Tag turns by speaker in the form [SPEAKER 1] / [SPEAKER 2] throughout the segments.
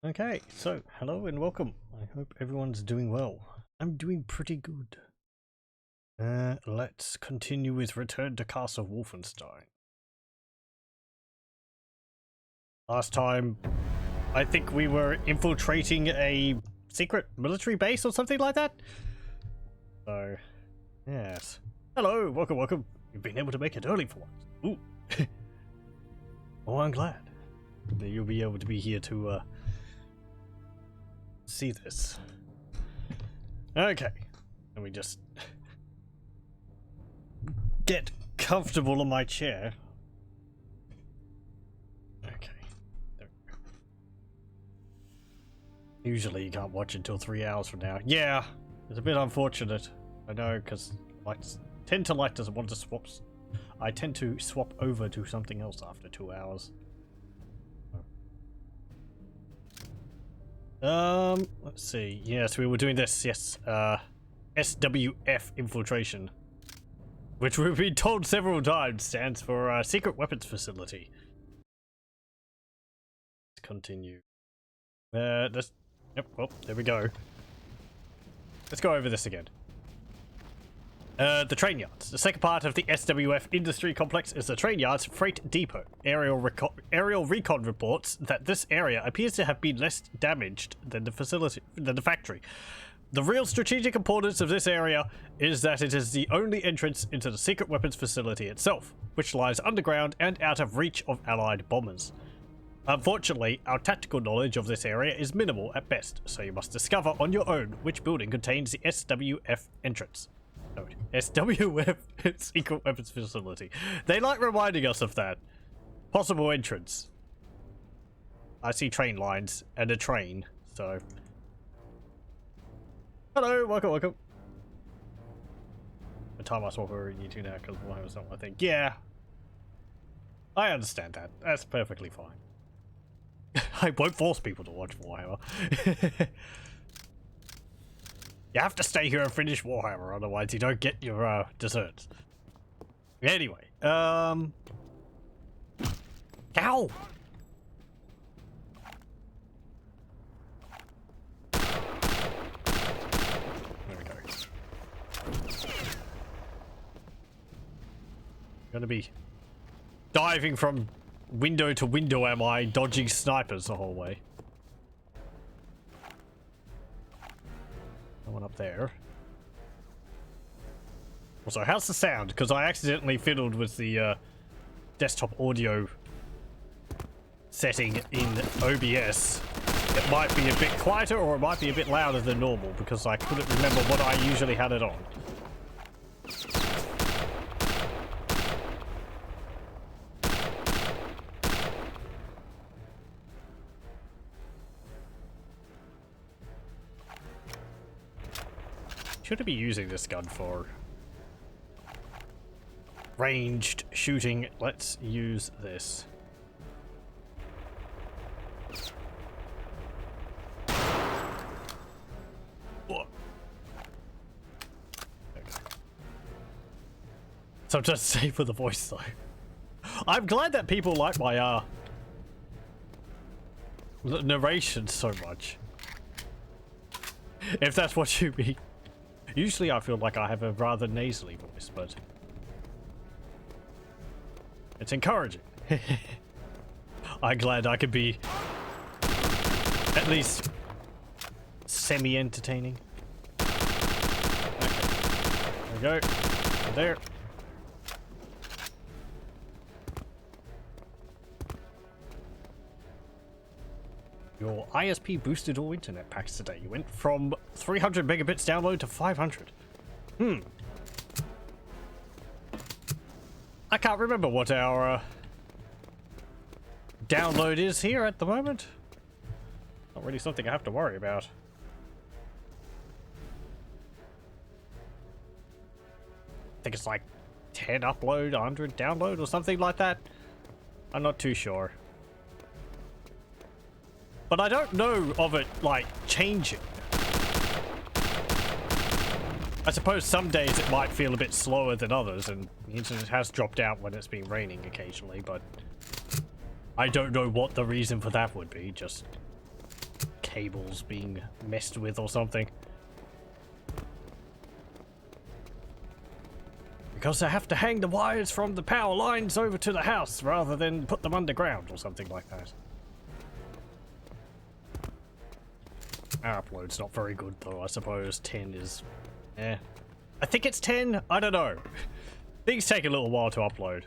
[SPEAKER 1] Okay, so hello and welcome. I hope everyone's doing well. I'm doing pretty good. Let's continue with Return to Castle Wolfenstein. Last time, I think we were infiltrating a secret military base or something like that. So, yes. Hello, welcome. You've been able to make it early for once. Ooh. Oh, I'm glad that you'll be able to be here to, see this. Okay, let me just get comfortable in my chair. Okay, there we go. Usually you can't watch until 3 hours from now. Yeah, it's a bit unfortunate. I know, because I tend to want to swap. I tend to swap over to something else after 2 hours. Let's see. Yes, we were doing this. Yes, SWF infiltration, which we've been told several times stands for Secret Weapons Facility. Let's continue. Yep. Well, there we go. Let's go over this again. The train yards. The second part of the SWF industry complex is the train yards freight depot. Aerial recon reports that this area appears to have been less damaged than the factory. The real strategic importance of this area is that it is the only entrance into the secret weapons facility itself, which lies underground and out of reach of Allied bombers. Unfortunately, our tactical knowledge of this area is minimal at best, so you must discover on your own which building contains the SWF entrance. SWF Secret Weapons Facility. They like reminding us of that. Possible entrance. I see train lines and a train, so. Hello, welcome. The time I swap over you two now because Warhammer's not my thing. Yeah. I understand that. That's perfectly fine. I won't force people to watch Warhammer. You have to stay here and finish Warhammer, otherwise you don't get your desserts. Anyway, Ow! There we go. Gonna be diving from window to window, am I? Dodging snipers the whole way. No one up there. Also, how's the sound? Because I accidentally fiddled with the desktop audio setting in OBS. It might be a bit quieter or it might be a bit louder than normal because I couldn't remember what I usually had it on. Should I be using this gun for ranged shooting? Let's use this. Whoa. Okay. Sometimes safe with the voice though. I'm glad that people like my narration so much. If that's what you mean. Usually I feel like I have a rather nasally voice, but it's encouraging. I'm glad I could be at least semi-entertaining. Okay. There we go. There. Your ISP boosted all internet packs today. You went from 300 megabits download to 500. I can't remember what our download is here at the moment. Not really something I have to worry about. I think it's like 10 upload, 100 download or something like that. I'm not too sure. But I don't know of it, like, changing. I suppose some days it might feel a bit slower than others, and the internet has dropped out when it's been raining occasionally, but I don't know what the reason for that would be, just cables being messed with or something. Because I have to hang the wires from the power lines over to the house rather than put them underground or something like that. Our upload's not very good though, I suppose. 10 is... eh. I think it's 10? I don't know. Things take a little while to upload.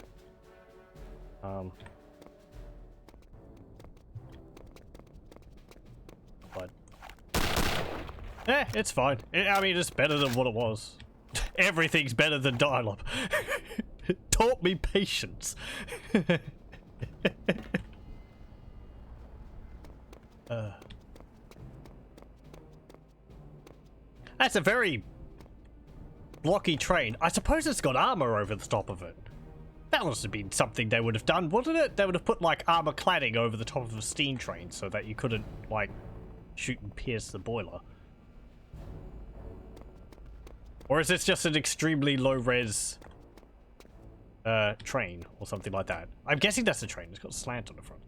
[SPEAKER 1] But... eh, it's fine. I mean, it's better than what it was. Everything's better than dial-up. It taught me patience. That's a very blocky train. I suppose it's got armor over the top of it. That must have been something they would have done, wouldn't it? They would have put like armor cladding over the top of a steam train so that you couldn't like shoot and pierce the boiler. Or is this just an extremely low-res train or something like that? I'm guessing that's a train. It's got a slant on the front.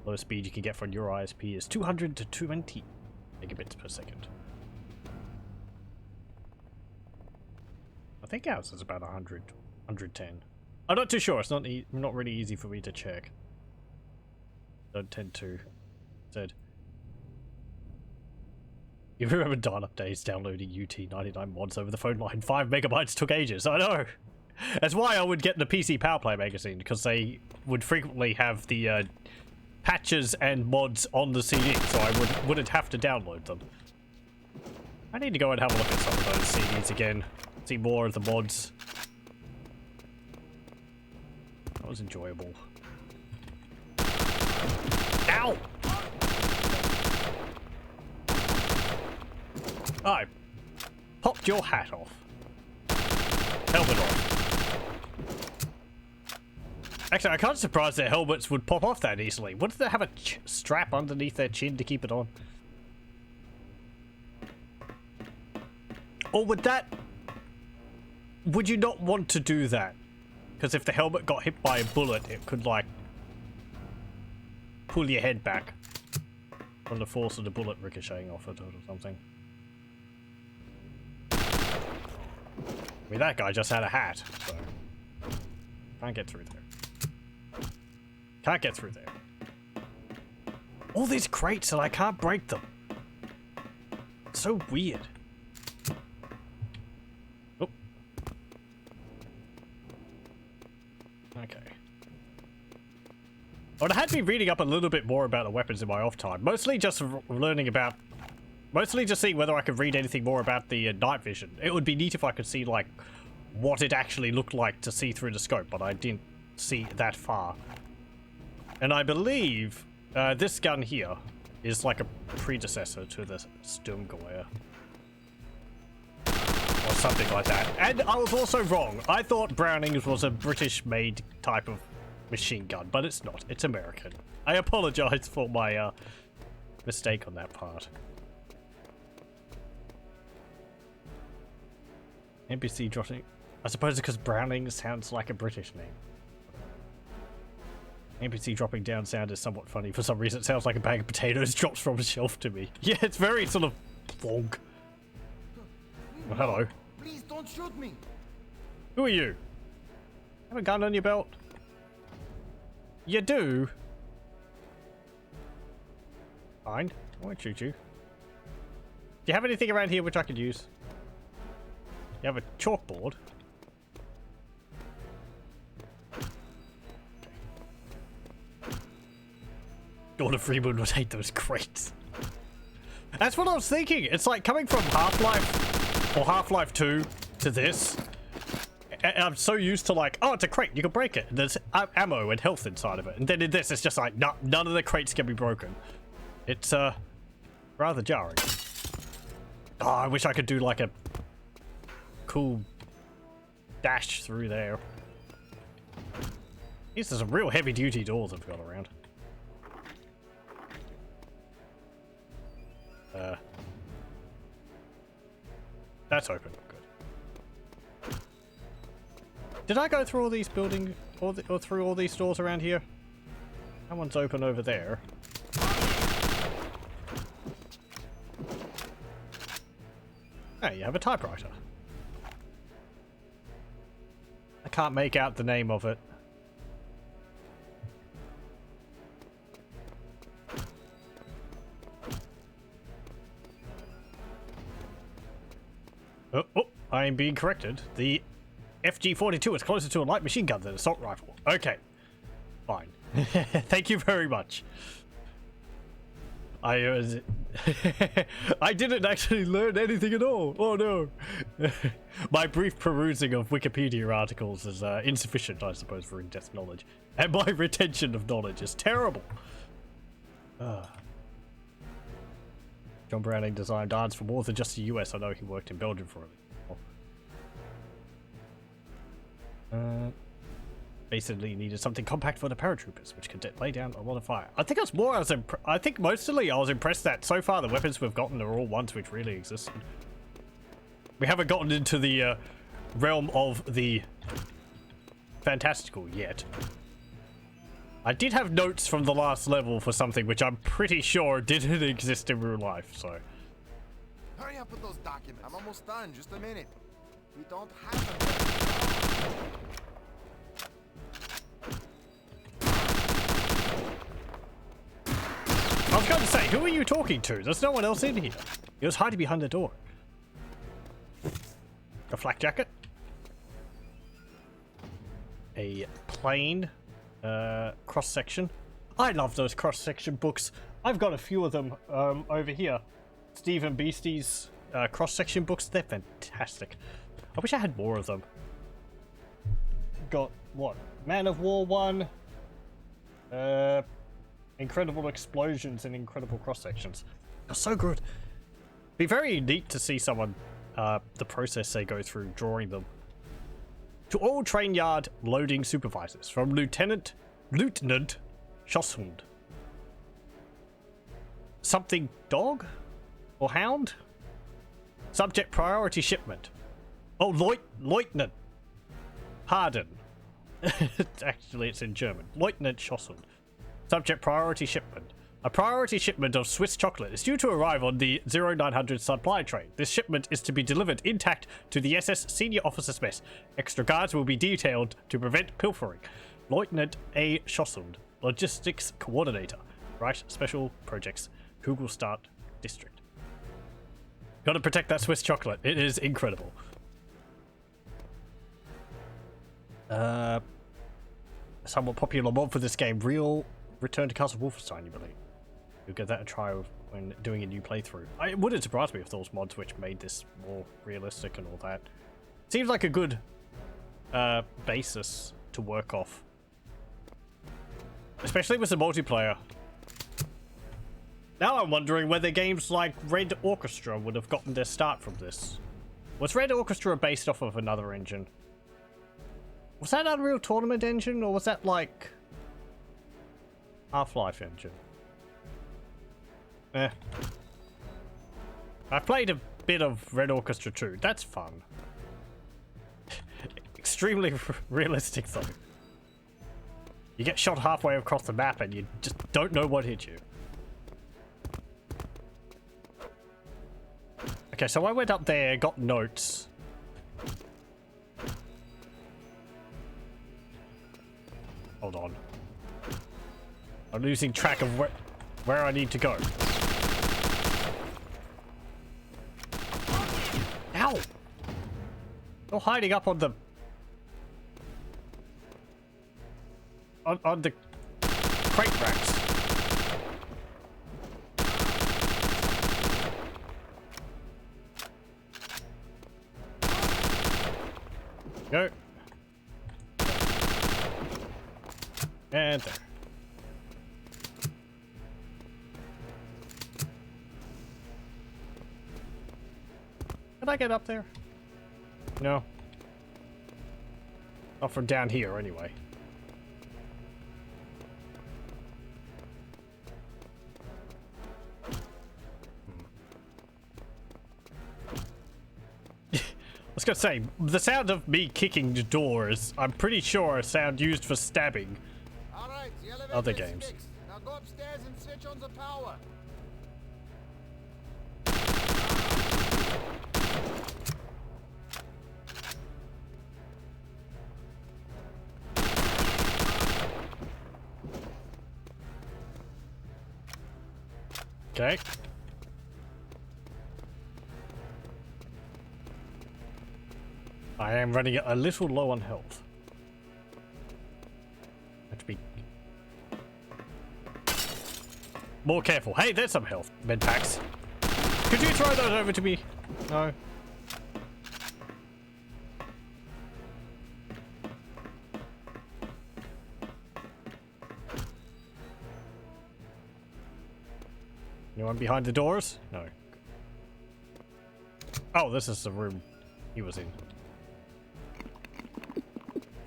[SPEAKER 1] Lowest speed you can get from your ISP is 200 to 220 megabits per second. I think ours is about 100, 110. I'm not too sure. It's not really easy for me to check. Don't tend to. Said. You remember dial-up days downloading UT99 mods over the phone line? 5 megabytes took ages. I know. That's why I would get the PC Power Play magazine, because they would frequently have the patches and mods on the CD, so I wouldn't have to download them. I need to go and have a look at some of those CDs again. See more of the mods. That was enjoyable. Ow! I popped your hat off. Helmet off. Actually, I can't surprise their helmets would pop off that easily. Wouldn't they have a strap underneath their chin to keep it on? Or would you not want to do that? Because if the helmet got hit by a bullet, it could, like, pull your head back from the force of the bullet ricocheting off it or something. I mean, that guy just had a hat, so... can't get through there. Can't get through there. All these crates and I can't break them. It's so weird. Oh. Okay. Well, I had been reading up a little bit more about the weapons in my off time. Mostly just learning about... mostly just seeing whether I could read anything more about the night vision. It would be neat if I could see, like, what it actually looked like to see through the scope, but I didn't see that far. And I believe this gun here is like a predecessor to the Sturmgewehr. Or something like that. And I was also wrong. I thought Browning's was a British-made type of machine gun, but it's not. It's American. I apologize for my mistake on that part. NPC dropping. I suppose it's because Browning sounds like a British name. NPC dropping down sound is somewhat funny. For some reason, it sounds like a bag of potatoes drops from a shelf to me. Yeah, it's very sort of plonk. Well, hello.
[SPEAKER 2] Please don't shoot me.
[SPEAKER 1] Who are you? Have a gun on your belt? You do? Fine. I won't shoot you. Do you have anything around here which I could use? You have a chalkboard. Gordon Freeman would hate those crates. That's what I was thinking. It's like coming from Half-Life or Half-Life 2 to this. I'm so used to like, oh, it's a crate, you can break it. There's ammo and health inside of it. And then in this, it's just like, no, none of the crates can be broken. It's rather jarring. Oh, I wish I could do like a cool dash through there. These are some real heavy duty doors I've got around. That's open. Good. Did I go through all these buildings or through all these doors around here? That one's open over there. Hey, you have a typewriter. I can't make out the name of it. Oh, I am being corrected. The FG-42 is closer to a light machine gun than an assault rifle. Okay. Fine. Thank you very much. I didn't actually learn anything at all. Oh no. My brief perusing of Wikipedia articles is insufficient, I suppose, for in-depth knowledge. And my retention of knowledge is terrible. John Browning designed arms for more than just the US. I know he worked in Belgium for a little. Basically needed something compact for the paratroopers, which could lay down a lot of fire. I think it's more I think mostly I was impressed that so far the weapons we've gotten are all ones which really existed. We haven't gotten into the realm of the fantastical yet. I did have notes from the last level for something which I'm pretty sure didn't exist in real life, so.
[SPEAKER 2] Hurry up with those documents. I'm almost done. Just a minute. We don't have them.
[SPEAKER 1] I was going to say, who are you talking to? There's no one else in here. It was hiding behind the door. A flak jacket. A plain cross-section. I love those cross-section books. I've got a few of them over here. Stephen Beastie's cross-section books. They're fantastic. I wish I had more of them. Got, what? Man of War 1. Incredible explosions and incredible cross-sections. They're so good. Be very neat to see someone, the process they go through drawing them. To all train yard loading supervisors, from Lieutenant Schosshund. Something dog? Or hound? Subject priority shipment. Oh, Lieutenant. Pardon. Actually, it's in German. Lieutenant Schosshund. Subject priority shipment. A priority shipment of Swiss chocolate is due to arrive on the 0900 supply train. This shipment is to be delivered intact to the SS Senior Officers Mess. Extra guards will be detailed to prevent pilfering. Lieutenant A. Schosshund, Logistics Coordinator. Right, Special Projects, Kugelstadt District. Gotta protect that Swiss chocolate. It is incredible. Somewhat popular mod for this game. Real Return to Castle Wolfenstein, you believe? You'll get that a try when doing a new playthrough. It wouldn't surprise me if those mods which made this more realistic and all that. Seems like a good basis to work off. Especially with the multiplayer. Now I'm wondering whether games like Red Orchestra would have gotten their start from this. Was Red Orchestra based off of another engine? Was that Unreal Tournament engine, or was that like Half-Life engine? I played a bit of Red Orchestra 2. That's fun. Extremely realistic though. You get shot halfway across the map and you just don't know what hit you. Okay, so I went up there, got notes. Hold on. I'm losing track of where I need to go. Ow! You're hiding up on the... On the crate racks. Go. And there. Can I get up there? No. Not from down here, anyway. I was gonna say, the sound of me kicking the doors, I'm pretty sure a sound used for stabbing.
[SPEAKER 2] All right, the elevator
[SPEAKER 1] Other
[SPEAKER 2] is
[SPEAKER 1] games.
[SPEAKER 2] fixed. Now go upstairs and switch on the power.
[SPEAKER 1] Okay. I am running a little low on health. Have to be more careful. Hey, there's some health med packs. Could you throw those over to me? No. Anyone behind the doors? No. Oh, this is the room he was in.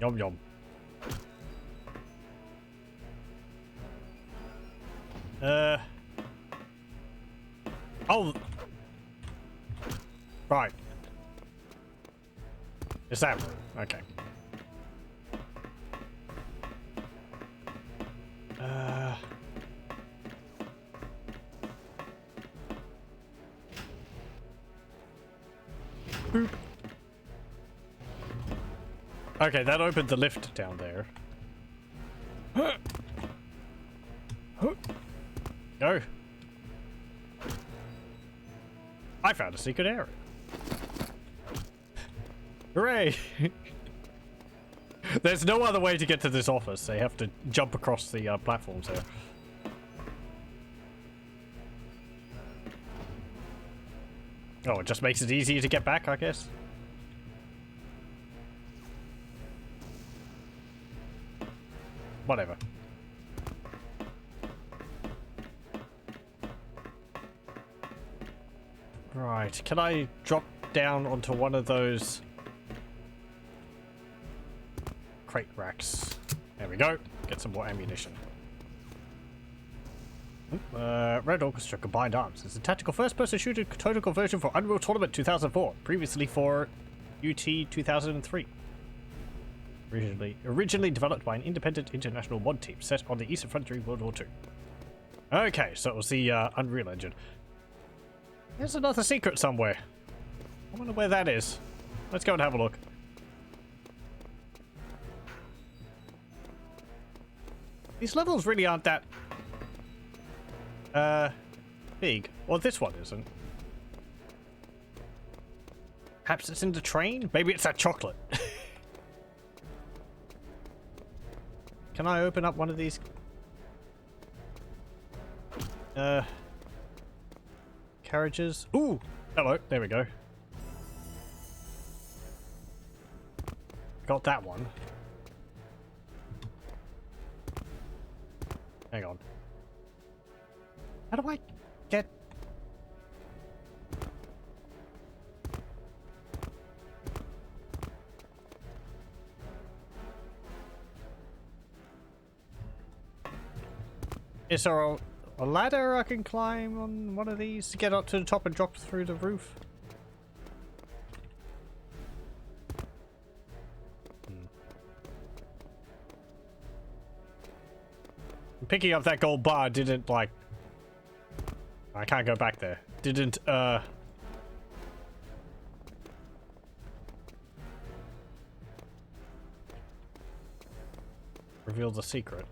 [SPEAKER 1] Yum yum. Oh. Right. It's that room. Okay. Boop. Okay, that opened the lift down there. Go. I found a secret area. Hooray! There's no other way to get to this office. They have to jump across the platforms there. Oh, it just makes it easier to get back, I guess. Whatever. Right, can I drop down onto one of those crate racks? There we go. Get some more ammunition. Red Orchestra Combined Arms is a tactical first-person shooter total conversion for Unreal Tournament 2004, previously for UT 2003. Originally developed by an independent international mod team set on the Eastern Front during World War II. Okay, so it was the Unreal Engine. There's another secret somewhere. I wonder where that is. Let's go and have a look. These levels really aren't that big. Well, this one isn't. Perhaps it's in the train? Maybe it's that chocolate. Can I open up one of these? Carriages. Ooh! Hello. There we go. Got that one. Hang on. How do I get... Is there a ladder I can climb on one of these to get up to the top and drop through the roof? Picking up that gold bar didn't, like... I can't go back there. Didn't, reveal the secret.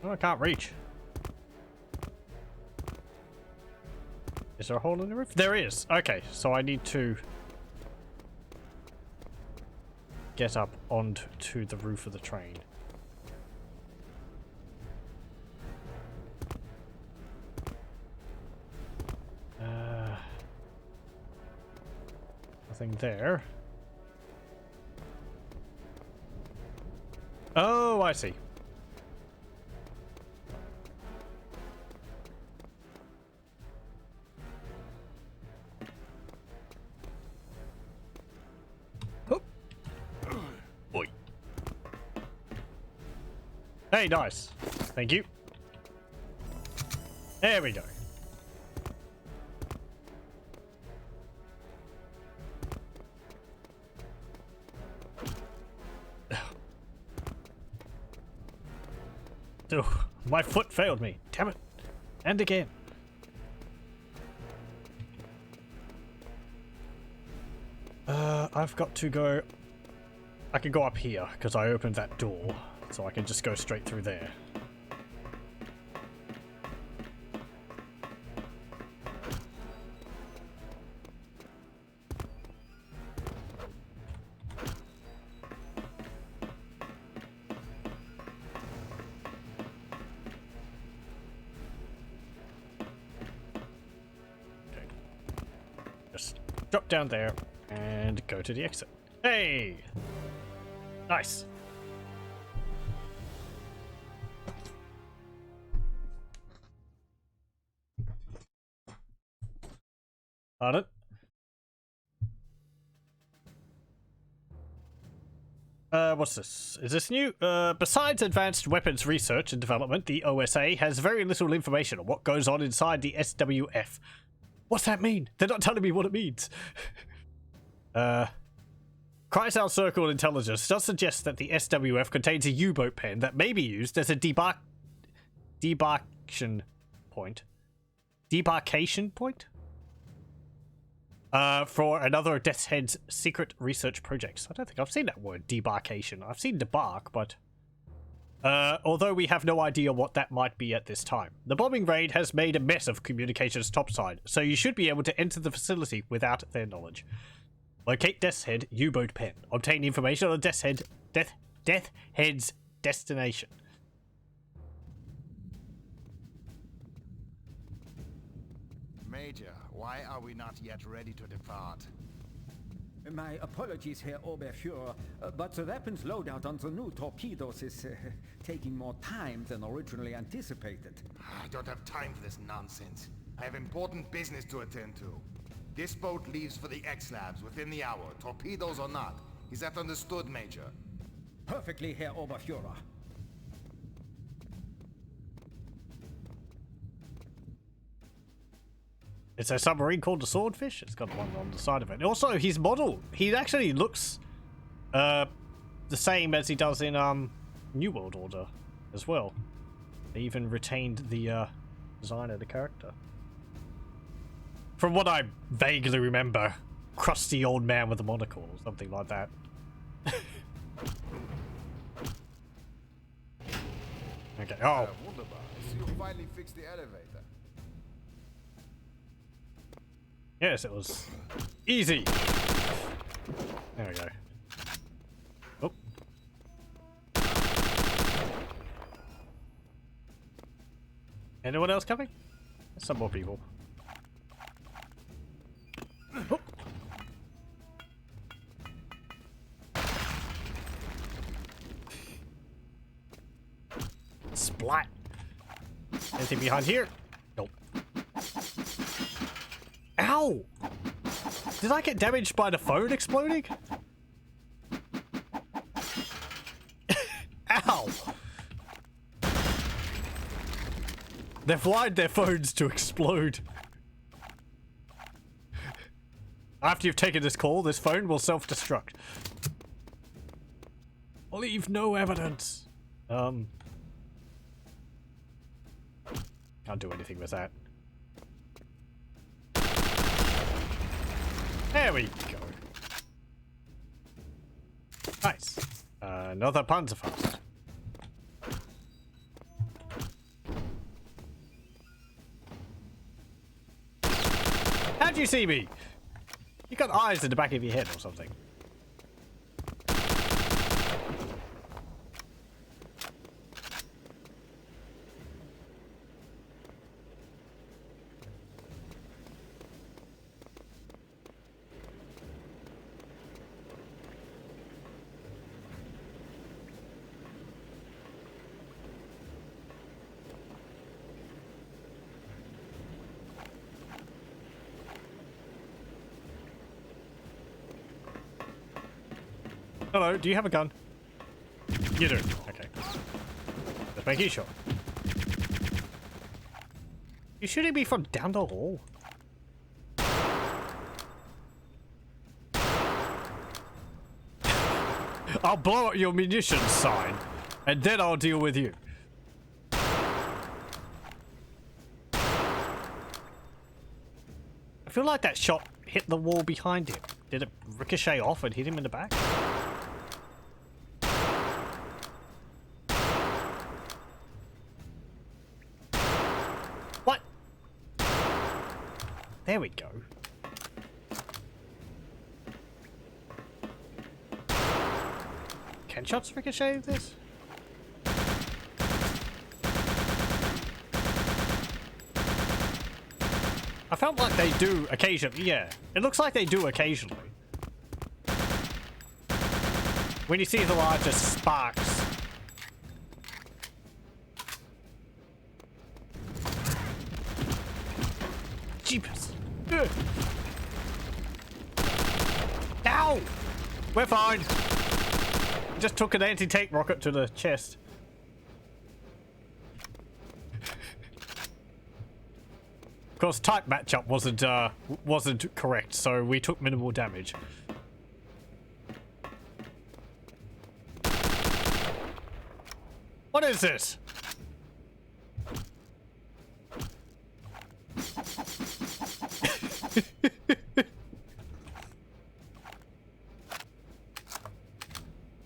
[SPEAKER 1] Oh, I can't reach. Is there a hole in the roof? There is. Okay, so I need to get up onto the roof of the train. Nothing there. Oh, I see. Hey, nice. Thank you. There we go. Oh, my foot failed me. Damn it. And again. I've got to go... I can go up here, because I opened that door. So I can just go straight through there. Okay. Just drop down there and go to the exit. Hey! Nice. Pardon? What's this? Is this new? Besides advanced weapons research and development, the OSA has very little information on what goes on inside the SWF. What's that mean? They're not telling me what it means. Chrysal Circle Intelligence does suggest that the SWF contains a U-boat pen that may be used as a debarkation point. Debarkation point? For another Death's Head's secret research projects. I don't think I've seen that word, debarkation. I've seen debark, but... although we have no idea what that might be at this time. The bombing raid has made a mess of communications topside, so you should be able to enter the facility without their knowledge. Locate Death's Head U-boat pen. Obtain information on Death's Head's destination.
[SPEAKER 2] Major, why are we not yet ready to depart?
[SPEAKER 3] My apologies, Herr Oberfuhrer, but the weapons loadout on the new torpedoes is taking more time than originally anticipated.
[SPEAKER 2] I don't have time for this nonsense. I have important business to attend to. This boat leaves for the X-Labs within the hour, torpedoes or not. Is that understood, Major?
[SPEAKER 3] Perfectly, Herr Oberfuhrer.
[SPEAKER 1] It's a submarine called the Swordfish. It's got one on the side of it. Also, his model, he actually looks the same as he does in New World Order as well. They even retained the design of the character. From what I vaguely remember, crusty old man with a monocle or something like that. Okay. Oh.
[SPEAKER 2] Wunderbar. So you finally fixed the elevator.
[SPEAKER 1] Yes, it was easy. There we go. Oh. Anyone else coming? Some more people. Oh. Splat. Anything behind here? Nope. Ow! Did I get damaged by the phone exploding? Ow! They've wired their phones to explode. After you've taken this call, this phone will self-destruct. Leave no evidence. Can't do anything with that. There we go. Nice. Another Panzerfaust. How'd you see me? You got eyes in the back of your head or something. Hello, do you have a gun? You do. Okay. Just making sure. You shooting me from down the hall? I'll blow up your munitions sign, and then I'll deal with you. feel like that shot hit the wall behind him. Did it ricochet off and hit him in the back? What? There we go. Can shots ricochet this? I felt like they do occasionally. Yeah, it looks like they do occasionally. When you see the larger sparks. Jeepers. Ugh. Ow! We're fine. Just took an anti-tank rocket to the chest. Of course, type matchup wasn't correct, so we took minimal damage. What is this?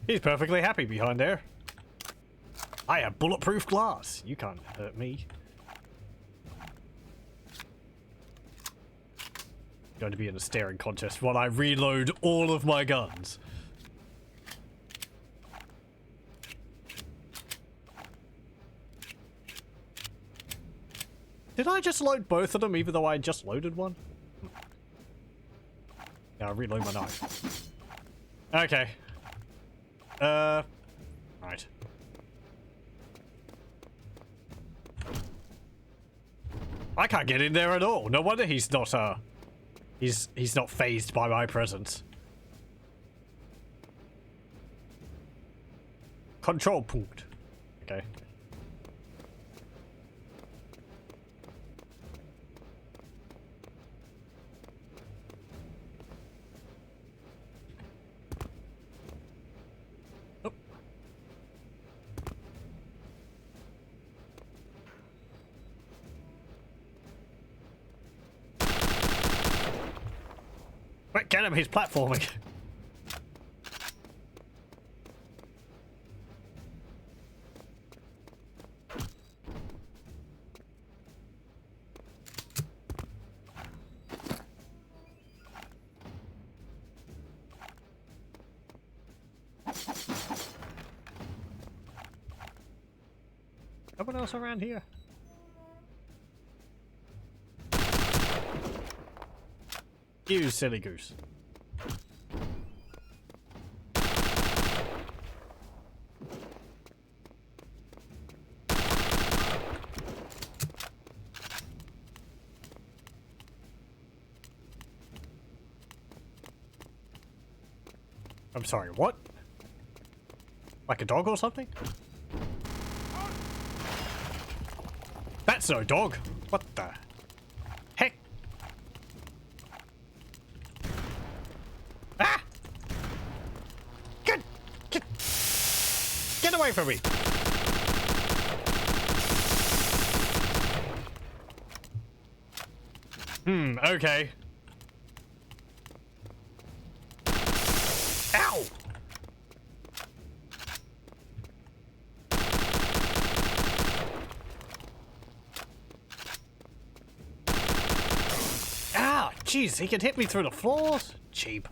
[SPEAKER 1] He's perfectly happy behind there. I have bulletproof glass. You can't hurt me. Going to be in a staring contest while I reload all of my guns. Did I just load both of them even though I just loaded one? Now reload my knife. Okay. Right. I can't get in there at all. No wonder he's not, he's not fazed by my presence. Control point. Okay. Oh. Wait, get him, he's platforming. Someone else around here? You silly goose. I'm sorry, what? Like a dog or something? That's no dog. What the heck? Ah! Get away from me! Okay. Ow! Ah, jeez, he can hit me through the floors? Cheap.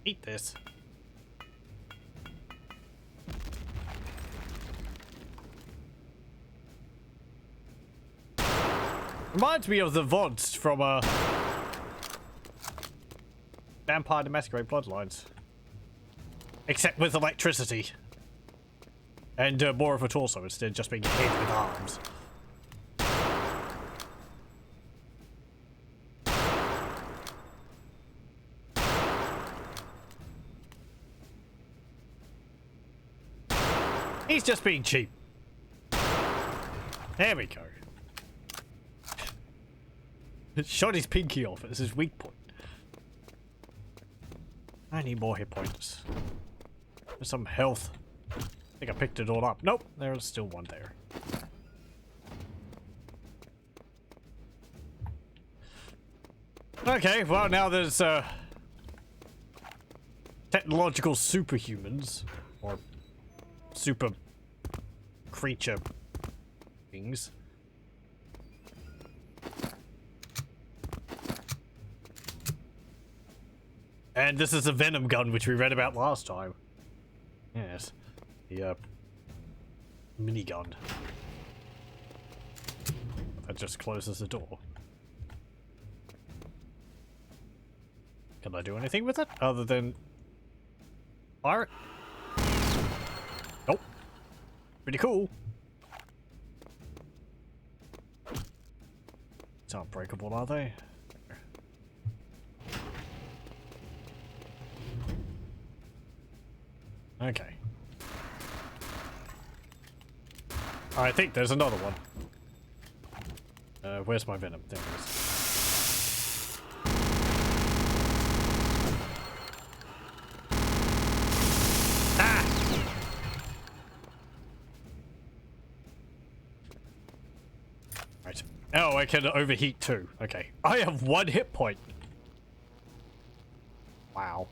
[SPEAKER 1] Eat this. Reminds me of the VODs from Vampire the Masquerade Bloodlines. Except with electricity. And more of a torso instead of just being hit with arms. He's just being cheap. There we go. Shot his pinky off. It's his weak point. I need more hit points. There's some health. I think I picked it all up. Nope, there's still one there. Okay, well now there's technological superhumans or super creature things. And this is a venom gun which we read about last time. Yes, the minigun. That just closes the door. Can I do anything with it other than fire it? Nope. Pretty cool. It's not breakable, are they? Okay. I think there's another one. Where's my venom? There it is. Right. Oh, I can overheat too. Okay. I have 1 hit point. Wow.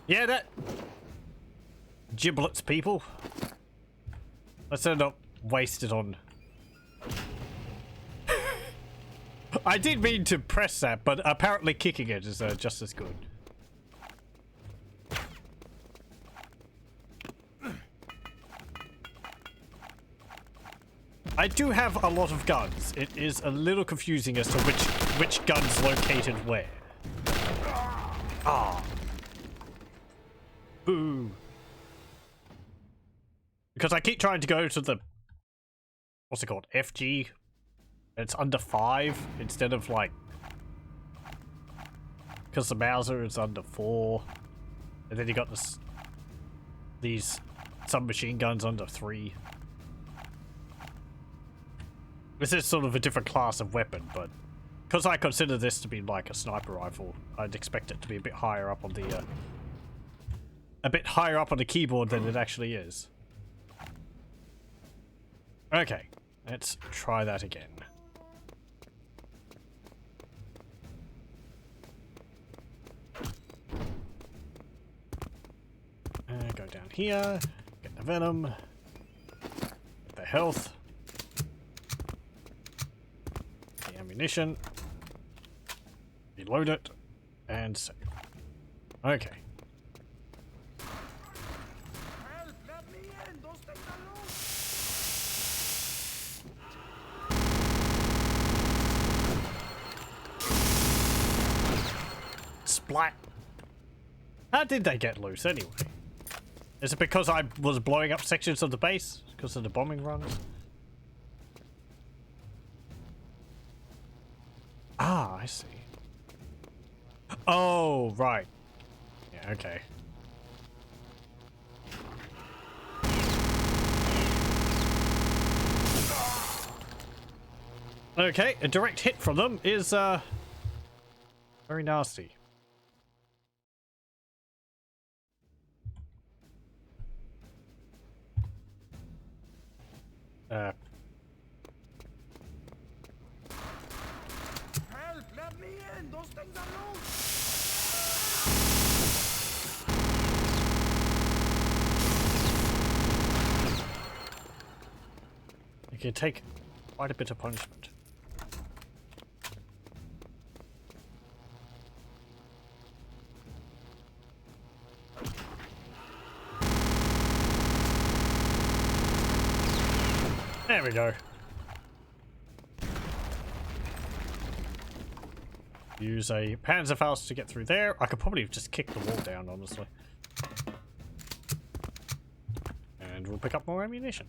[SPEAKER 1] Yeah, that giblets people. Let's end up wasted on. I did mean to press that, but apparently kicking it is just as good. I do have a lot of guns. It is a little confusing as to which gun's located where. Ah. Boo. Because I keep trying to go to the, what's it called, FG. It's under 5 instead of like, because the Mauser is under 4, and then you got these submachine guns under 3. This is sort of a different class of weapon, but because I consider this to be like a sniper rifle, I'd expect it to be a bit higher up on the keyboard than it actually is. Okay, let's try that again. Go down here, get the venom, get the health, the ammunition, reload it, and save. Okay. Splat. How did they get loose anyway? Is it because I was blowing up sections of the base? Because of the bombing runs? Ah, I see. Oh, right. Yeah, okay. Okay, a direct hit from them is, very nasty.
[SPEAKER 2] Help! Let me in! Those things are loose!
[SPEAKER 1] You can take quite a bit of punishment. There we go. Use a Panzerfaust to get through there. I could probably just kick the wall down, honestly. And we'll pick up more ammunition.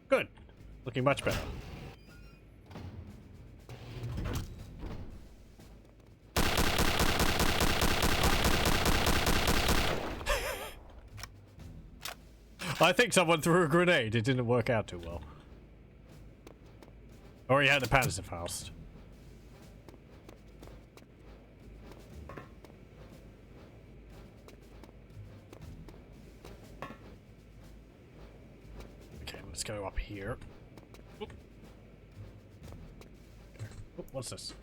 [SPEAKER 1] Good. Looking much better. I think someone threw a grenade. It didn't work out too well. Or he had the Panzerfaust. Okay, let's go up here. Oop. Oop, what's this?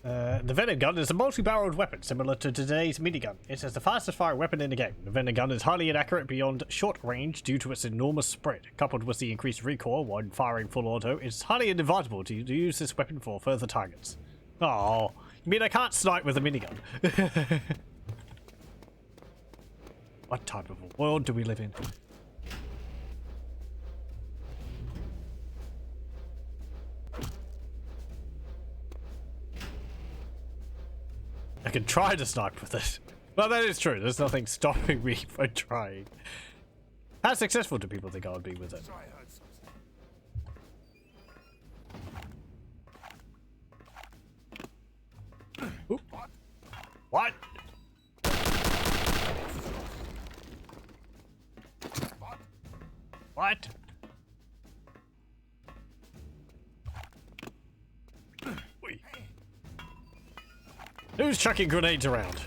[SPEAKER 1] The Venom Gun is a multi-barreled weapon similar to today's minigun. It is the fastest firing weapon in the game. The Venom Gun is highly inaccurate beyond short range due to its enormous spread. Coupled with the increased recoil when firing full auto, it's highly inadvisable to use this weapon for further targets. Oh, you mean I can't snipe with a minigun? What type of a world do we live in? I can try to snipe with it. Well, that is true. There's nothing stopping me from trying. How successful do people think I would be with it? Oop. What? What? Wait. Who's chucking grenades around?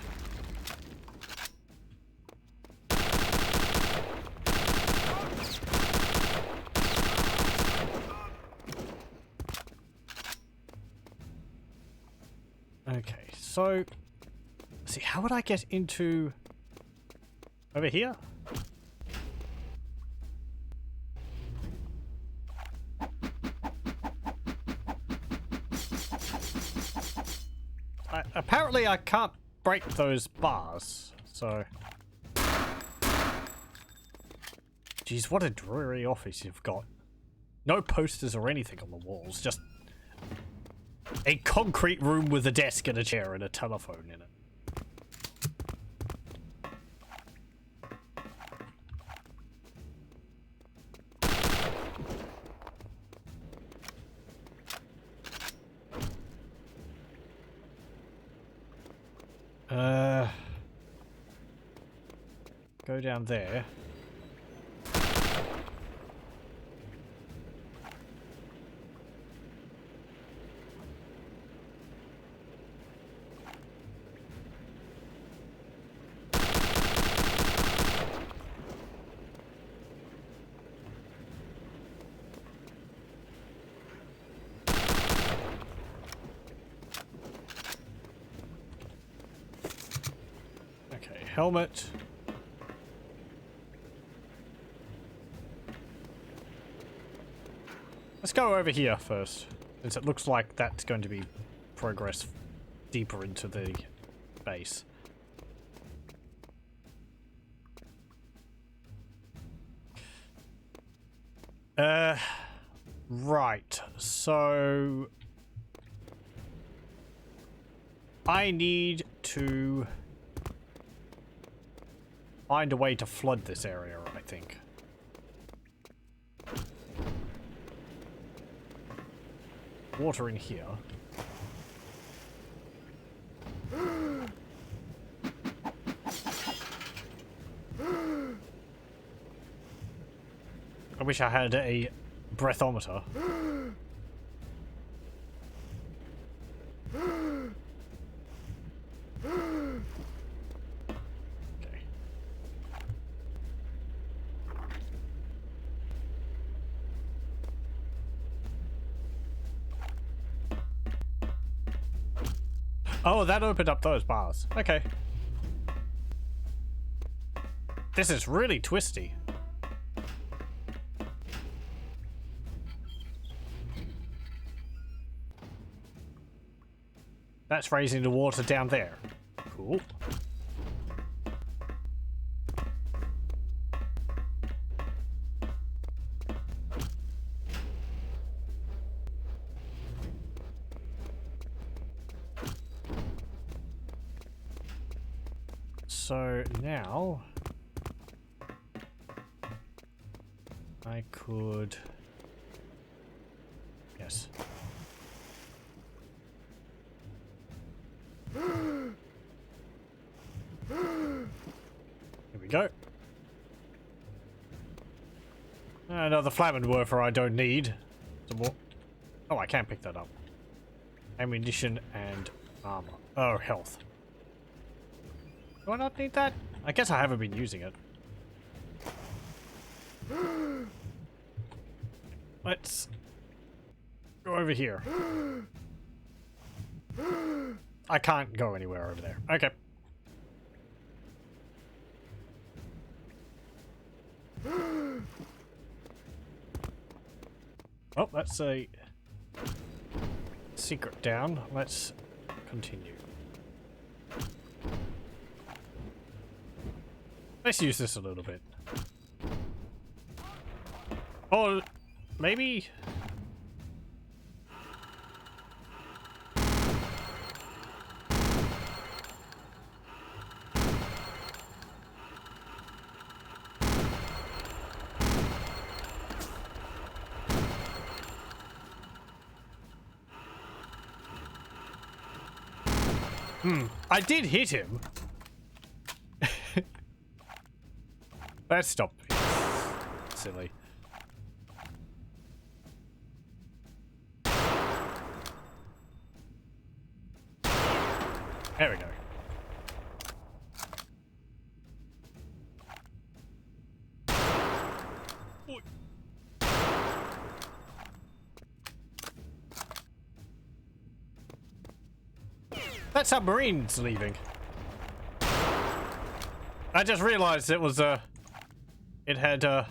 [SPEAKER 1] Okay, so let's see, how would I get into over here? Apparently I can't break those bars, so... Jeez, what a dreary office you've got. No posters or anything on the walls, just a concrete room with a desk and a chair and a telephone in it. Go down there. Okay, helmet. Let's go over here first, since it looks like that's going to be progress deeper into the base. Right, so I need to find a way to flood this area, I think. Water in here. I wish I had a breathometer. Okay. Oh, that opened up those bars. Okay. This is really twisty. That's raising the water down there. Cool. So now I could, yes. Here we go. Another Flammenwerfer I don't need. Some more. Oh, I can't pick that up. Ammunition and armor. Oh, health. Do I not need that? I guess I haven't been using it. Let's go over here. I can't go anywhere over there. Okay. Oh, that's a secret down. Let's continue. Let's use this a little bit. Oh, maybe... I did hit him. Let's stop. Silly. There we go. That submarine's leaving. I just realized it was it had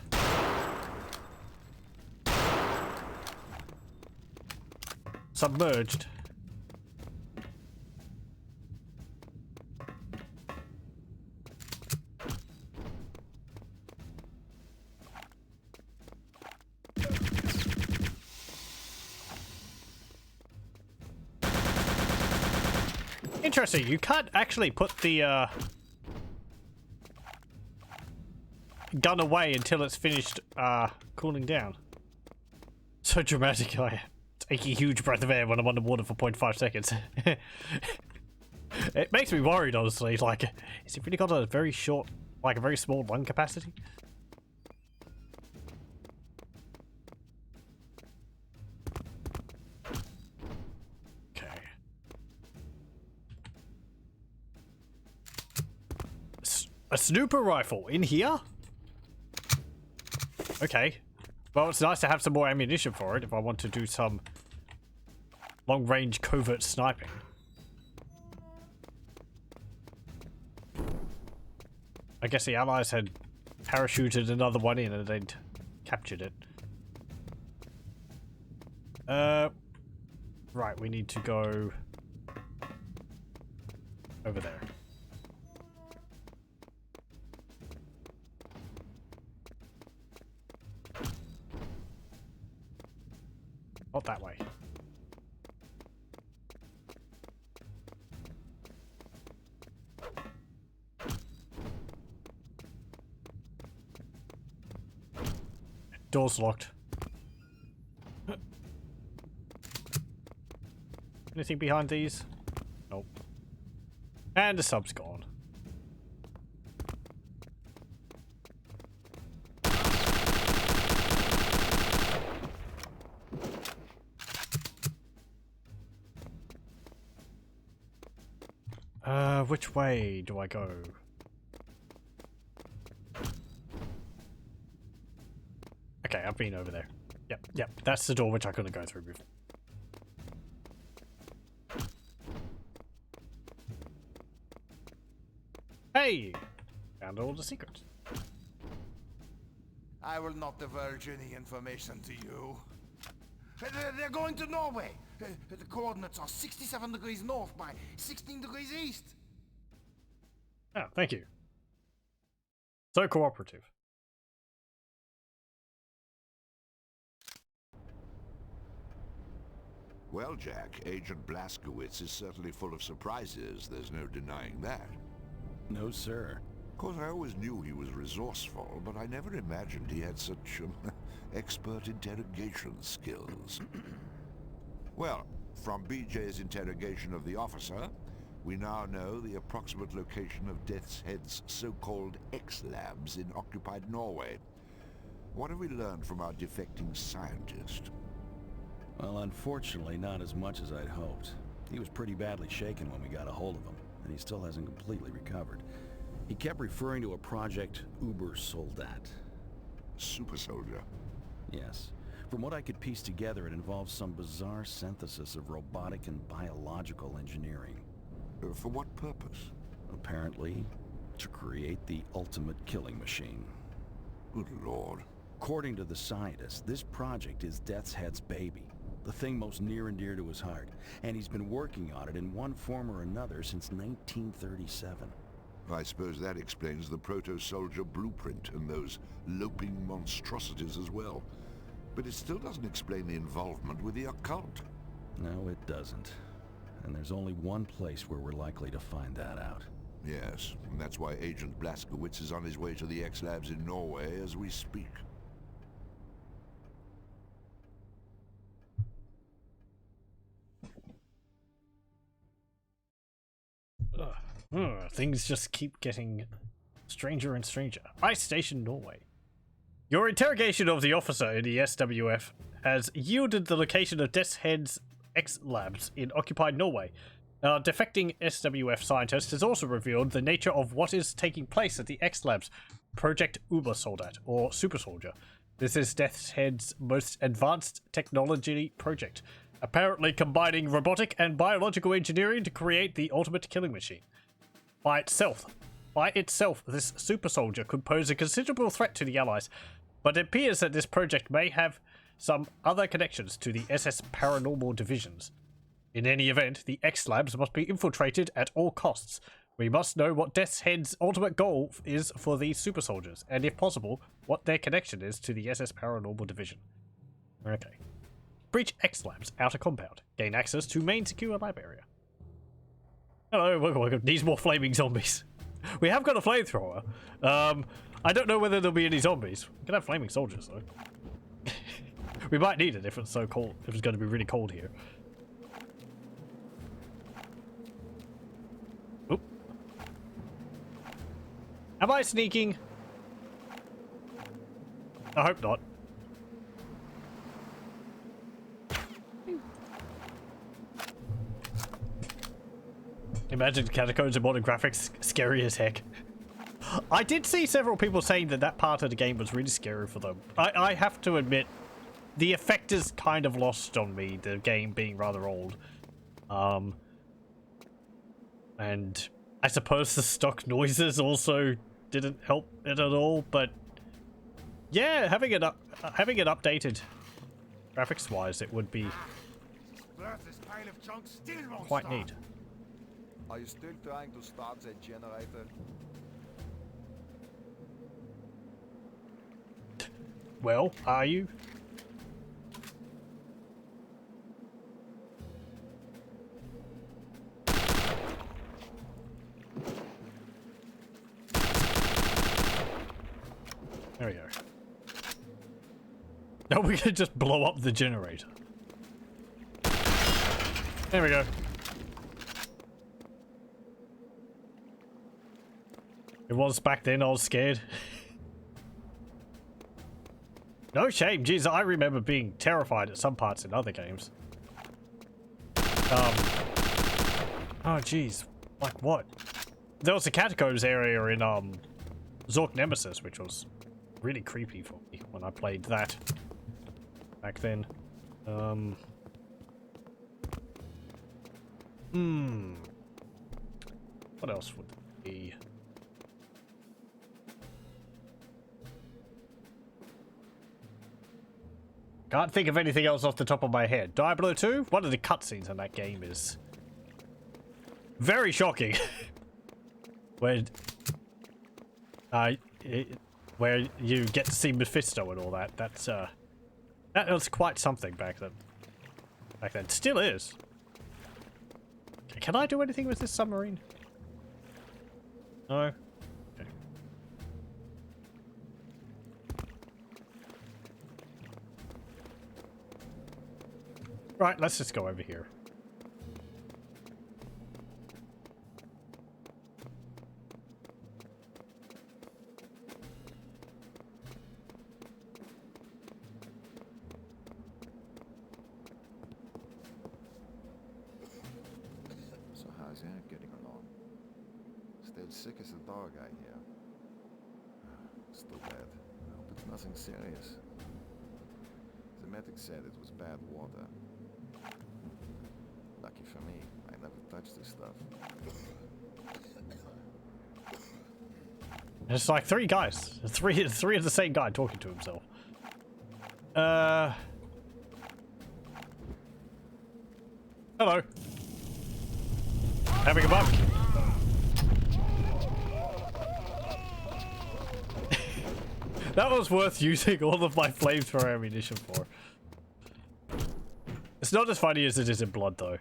[SPEAKER 1] submerged. Interesting, you can't actually put the gun away until it's finished cooling down. So dramatic. I take a huge breath of air when I'm underwater for 0.5 seconds. It makes me worried, honestly. Like, has it really got a very short, like a very small lung capacity? A snooper rifle in here? Okay. Well, it's nice to have some more ammunition for it if I want to do some long-range covert sniping. I guess the Allies had parachuted another one in and they'd captured it. Right, we need to go over there. Not that way. Door's locked. Anything behind these? Nope. And the sub's gone. Which way do I go? Okay, I've been over there. Yep, that's the door which I couldn't go through before. Hey! Found all the secrets.
[SPEAKER 2] I will not divulge any information to you. They're going to Norway. The coordinates are 67 degrees north by 16 degrees east.
[SPEAKER 1] Oh, thank you. So cooperative.
[SPEAKER 4] Well, Jack, Agent Blazkowicz is certainly full of surprises. There's no denying that.
[SPEAKER 5] No, sir.
[SPEAKER 4] Of course, I always knew he was resourceful, but I never imagined he had such expert interrogation skills. Well, from BJ's interrogation of the officer, we now know the approximate location of Death's Head's so-called X-Labs in occupied Norway. What have we learned from our defecting scientist?
[SPEAKER 5] Well, unfortunately, not as much as I'd hoped. He was pretty badly shaken when we got a hold of him, and he still hasn't completely recovered. He kept referring to a project Uber Soldat.
[SPEAKER 4] Super soldier.
[SPEAKER 5] Yes. From what I could piece together, it involves some bizarre synthesis of robotic and biological engineering.
[SPEAKER 4] For what purpose?
[SPEAKER 5] Apparently, to create the ultimate killing machine.
[SPEAKER 4] Good lord.
[SPEAKER 5] According to the scientist, this project is Death's Head's baby, the thing most near and dear to his heart, and he's been working on it in one form or another since 1937.
[SPEAKER 4] I suppose that explains the proto-soldier blueprint and those loping monstrosities as well. But it still doesn't explain the involvement with the occult.
[SPEAKER 5] No, it doesn't. And there's only one place where we're likely to find that out.
[SPEAKER 4] Yes, and that's why Agent Blazkowicz is on his way to the X-Labs in Norway as we speak.
[SPEAKER 1] Things just keep getting stranger and stranger. Ice Station, Norway. Your interrogation of the officer in the SWF has yielded the location of Death's Head's X-Labs in occupied Norway. Our defecting SWF scientist has also revealed the nature of what is taking place at the X-Labs, Project Uber Soldat, or Super Soldier. This is Death's Head's most advanced technology project, apparently combining robotic and biological engineering to create the ultimate killing machine. By itself, this super soldier could pose a considerable threat to the Allies, but it appears that this project may have some other connections to the SS paranormal divisions. In any event, the X-Labs must be infiltrated at all costs. We must know what Death's Head's ultimate goal is for these super soldiers, and if possible, what their connection is to the SS paranormal division. Okay. Breach X-Labs outer compound. Gain access to main secure lab area. Hello, welcome. Needs more flaming zombies. We have got a flamethrower. I don't know whether there'll be any zombies. We can have flaming soldiers though. We might need it if it's so cold. If it's going to be really cold here. Oop. Am I sneaking? I hope not. Imagine catacombs and modern graphics, scary as heck. I did see several people saying that that part of the game was really scary for them. I have to admit, the effect is kind of lost on me, the game being rather old. And I suppose the stock noises also didn't help it at all, but yeah, having it updated graphics-wise, it would be quite neat.
[SPEAKER 6] Are you still trying to start that generator?
[SPEAKER 1] Well, are you? There we go. Now we can just blow up the generator. There we go. It was back then, I was scared. No shame, jeez, I remember being terrified at some parts in other games. Oh jeez, like what? There was a catacombs area in Zork Nemesis, which was really creepy for me when I played that back then. What else would there be? Can't think of anything else off the top of my head. Diablo 2? One of the cutscenes in that game is very shocking. where you get to see Mephisto and all that. That was quite something back then. Still is. Can I do anything with this submarine? No. Okay. Right, let's just go over here.
[SPEAKER 6] Things aren't getting along. Still sick as a dog, I hear. It's too bad. I hope it's nothing serious. The medic said it was bad water. Lucky for me, I never touched this stuff.
[SPEAKER 1] It's like 3 guys. Three of the same guy talking to himself. Hello. Having a buck. That was worth using all of my flamethrower ammunition for. It's not as funny as it is in Blood, though.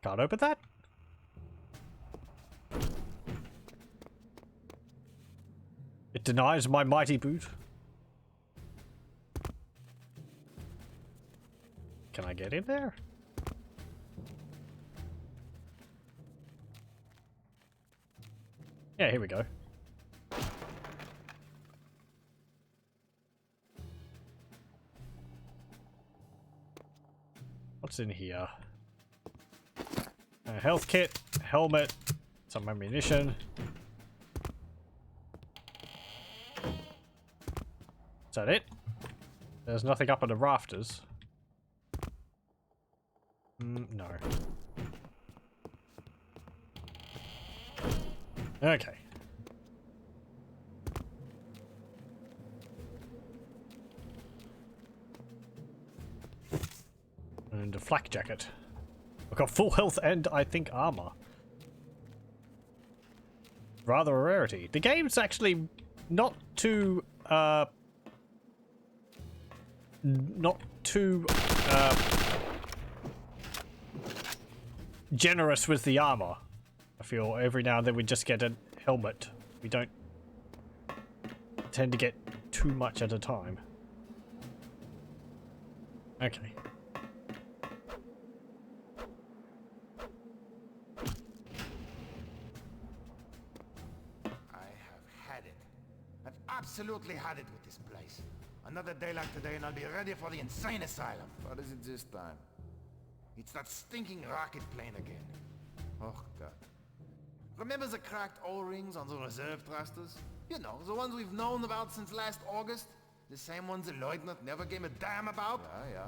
[SPEAKER 1] Can't open that? It denies my mighty boot. Can I get in there? Yeah, here we go. What's in here? A health kit, helmet, some ammunition. Is that it? There's nothing up in the rafters. No. Okay. And a flak jacket. I've got full health and, I think, armor. Rather a rarity. The game's actually not too, generous with the armor. I feel every now and then we just get a helmet. We don't tend to get too much at a time. Okay.
[SPEAKER 2] Absolutely had it with this place. Another day like today and I'll be ready for the insane asylum.
[SPEAKER 6] What is it this time?
[SPEAKER 2] It's that stinking rocket plane again. Oh god. Remember the cracked O-rings on the reserve thrusters? You know, the ones we've known about since last August? The same ones the Leutnant never gave a damn about?
[SPEAKER 6] Yeah.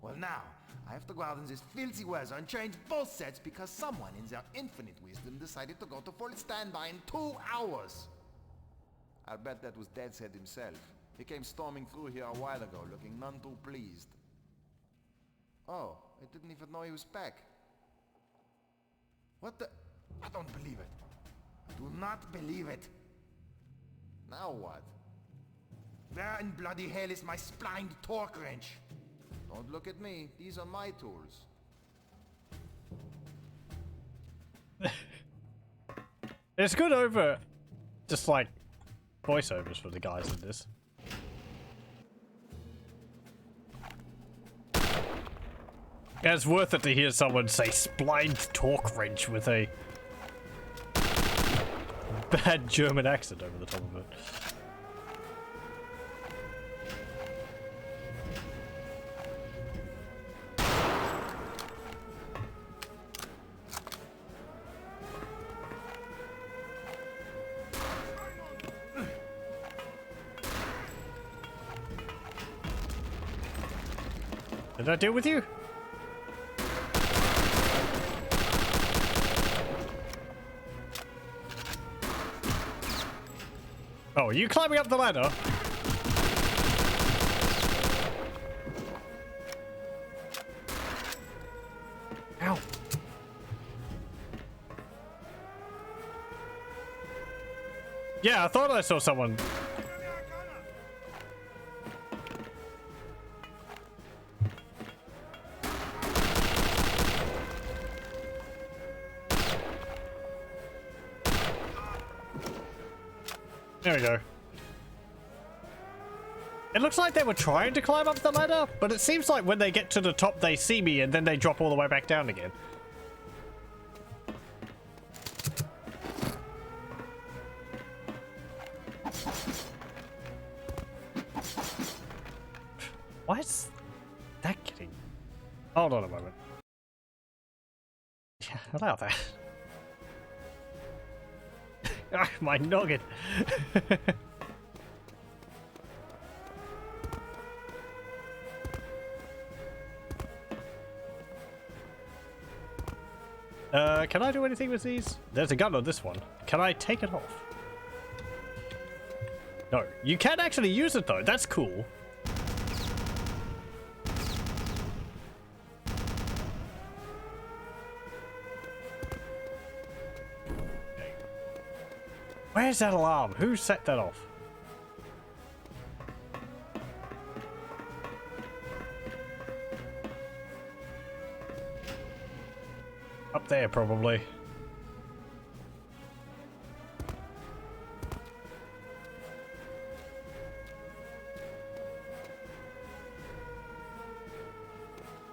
[SPEAKER 2] Well now, I have to go out in this filthy weather and change both sets because someone in their infinite wisdom decided to go to full standby in 2 hours.
[SPEAKER 6] I'll bet that was Death's Head himself. He came storming through here a while ago, looking none too pleased. Oh, I didn't even know he was back.
[SPEAKER 2] What the? I don't believe it. I do not believe it.
[SPEAKER 6] Now what?
[SPEAKER 2] Where in bloody hell is my splined torque wrench?
[SPEAKER 6] Don't look at me. These are my tools.
[SPEAKER 1] It's good over just like voiceovers for the guys in this. Yeah, it's worth it to hear someone say splined torque wrench with a bad German accent over the top of it. Did I deal with you? Oh, are you climbing up the ladder? Ow. Yeah, I thought I saw someone. There we go. It looks like they were trying to climb up the ladder, but it seems like when they get to the top they see me and then they drop all the way back down again. Why is that getting... Hold on a moment. Yeah, allow that. Ah, my noggin. Can I do anything with these? There's a gun on this one. Can I take it off? No. You can actually use it though. That's cool. Okay. Where's that alarm? Who set that off? Up there, probably.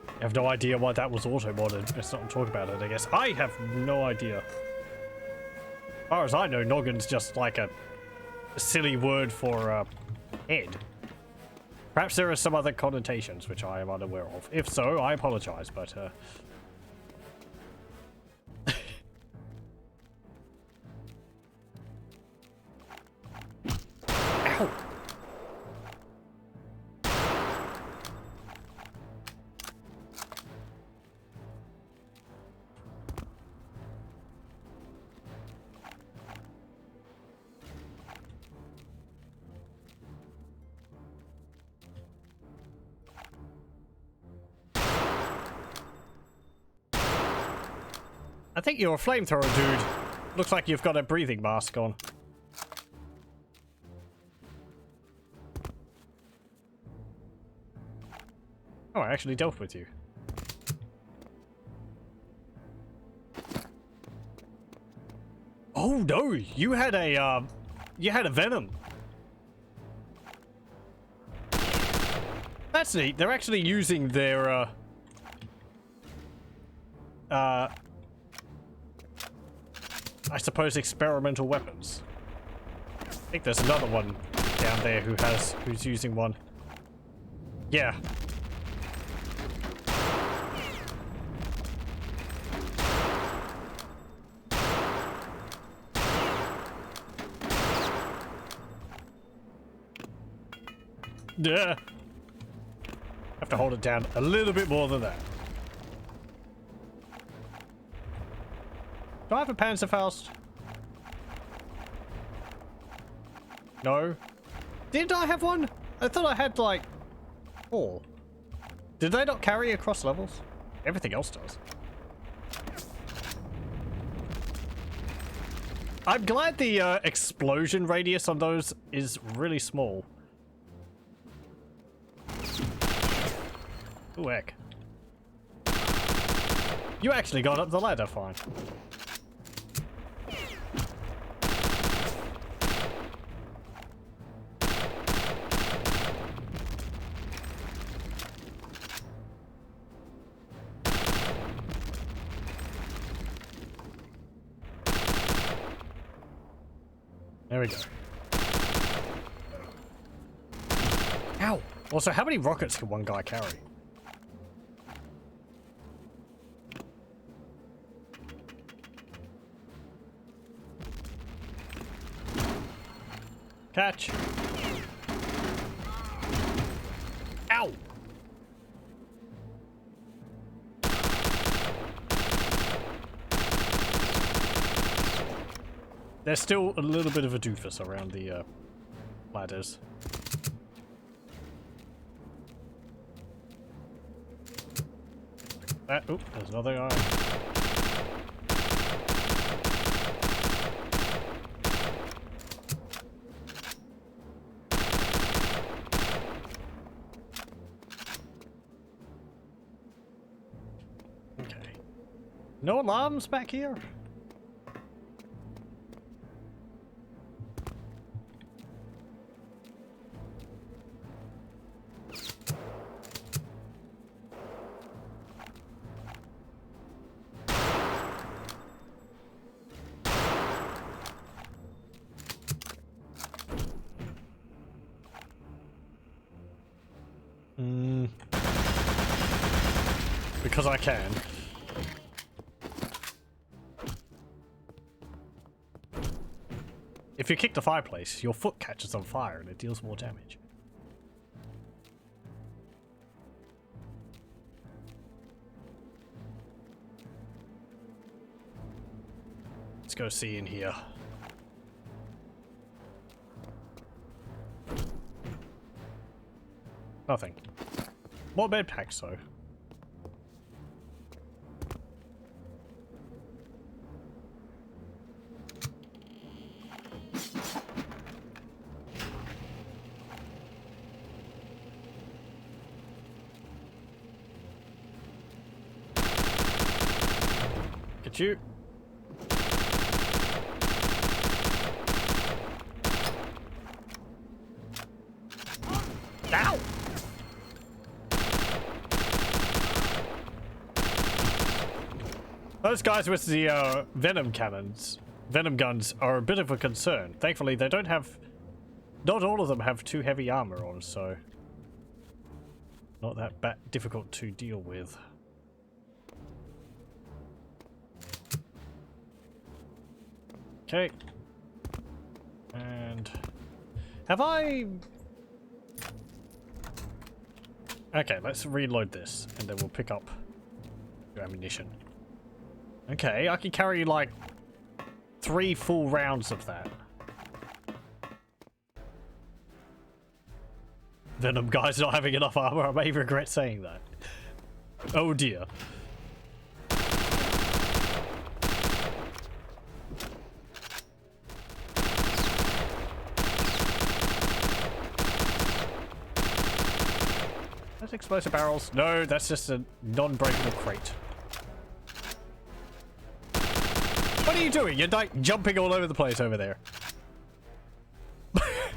[SPEAKER 1] I have no idea why that was auto-modded. Let's not talk about it, I guess. I have no idea. As far as I know, noggin's just like a silly word for head. Perhaps there are some other connotations which I am unaware of. If so, I apologize, but Ow! I think you're a flamethrower, dude. Looks like you've got a breathing mask on. Oh, I actually dealt with you. Oh no, you had a venom. That's neat. They're actually using their I suppose experimental weapons. I think there's another one down there who's using one. Yeah. Yeah. Have to hold it down a little bit more than that. Do I have a Panzerfaust? No. Did I have one? I thought I had like 4. Did they not carry across levels? Everything else does. I'm glad the explosion radius on those is really small. Ooh, heck. You actually got up the ladder fine. There we go. Ow! Also, how many rockets can one guy carry? Catch! Ow! There's still a little bit of a doofus around the ladders. Oh, there's another guy. Okay. No alarms back here? because I can. If you kick the fireplace, your foot catches on fire and it deals more damage. Let's go see in here. Nothing. More bed packs though. Get you. Ow! Those guys with the venom guns are a bit of a concern. Thankfully, they don't have... Not all of them have too heavy armor on, so... Not that difficult to deal with. Okay. And... Have I... Okay, let's reload this, and then we'll pick up your ammunition. Okay, I can carry like 3 full rounds of that. Venom guy's not having enough armor. I may regret saying that. Oh dear. That's explosive barrels. No, that's just a non-breakable crate. What are you doing? You're like jumping all over the place over there.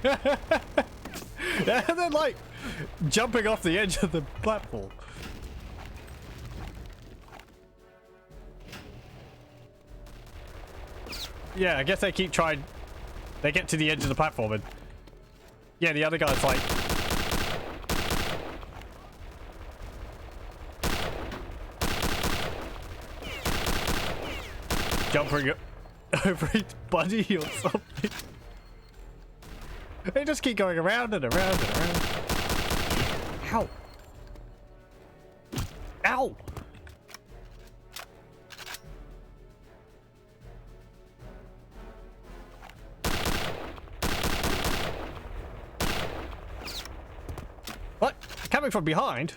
[SPEAKER 1] And then like jumping off the edge of the platform. Yeah, I guess they keep trying. They get to the edge of the platform and yeah, the other guy's like jumping over his buddy or something. They just keep going around and around and around. Ow! Ow! What? Coming from behind?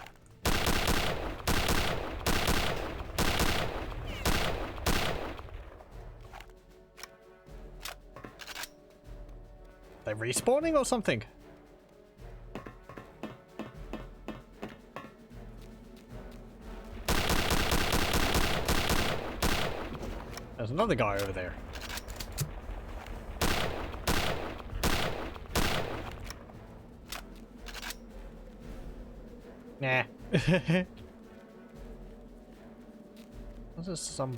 [SPEAKER 1] They respawning or something? There's another guy over there. Nah. Was there some...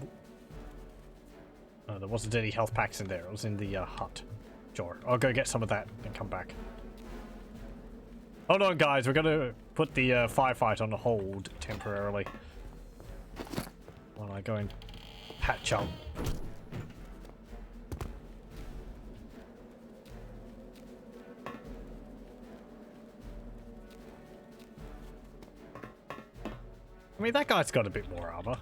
[SPEAKER 1] Oh, there wasn't any health packs in there. It was in the hut. Sure, I'll go get some of that and come back. Hold on, guys. We're gonna put the firefight on hold temporarily while I go and patch up. I mean, that guy's got a bit more armor.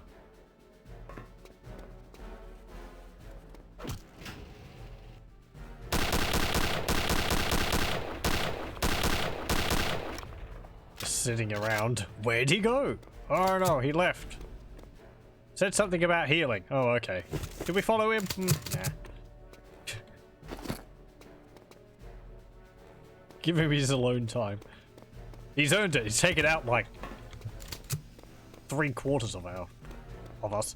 [SPEAKER 1] Sitting around. Where'd he go? Oh no, he left. Said something about healing. Oh, okay. Did we follow him? Nah. Give him his alone time. He's earned it. He's taken out like 3/4 of us.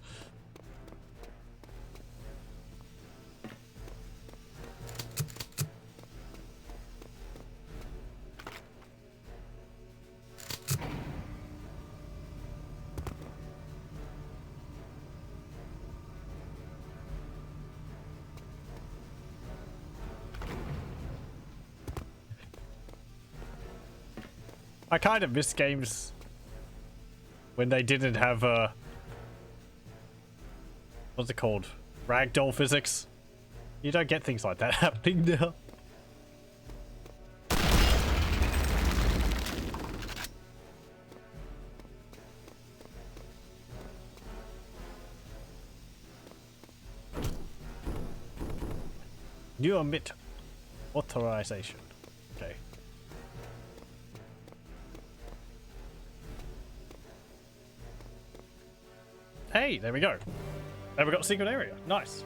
[SPEAKER 1] I kind of miss games when they didn't have what's it called? Ragdoll physics. You don't get things like that happening now. New omit authorization. Okay. Hey, there we go. And we got a secret area. Nice.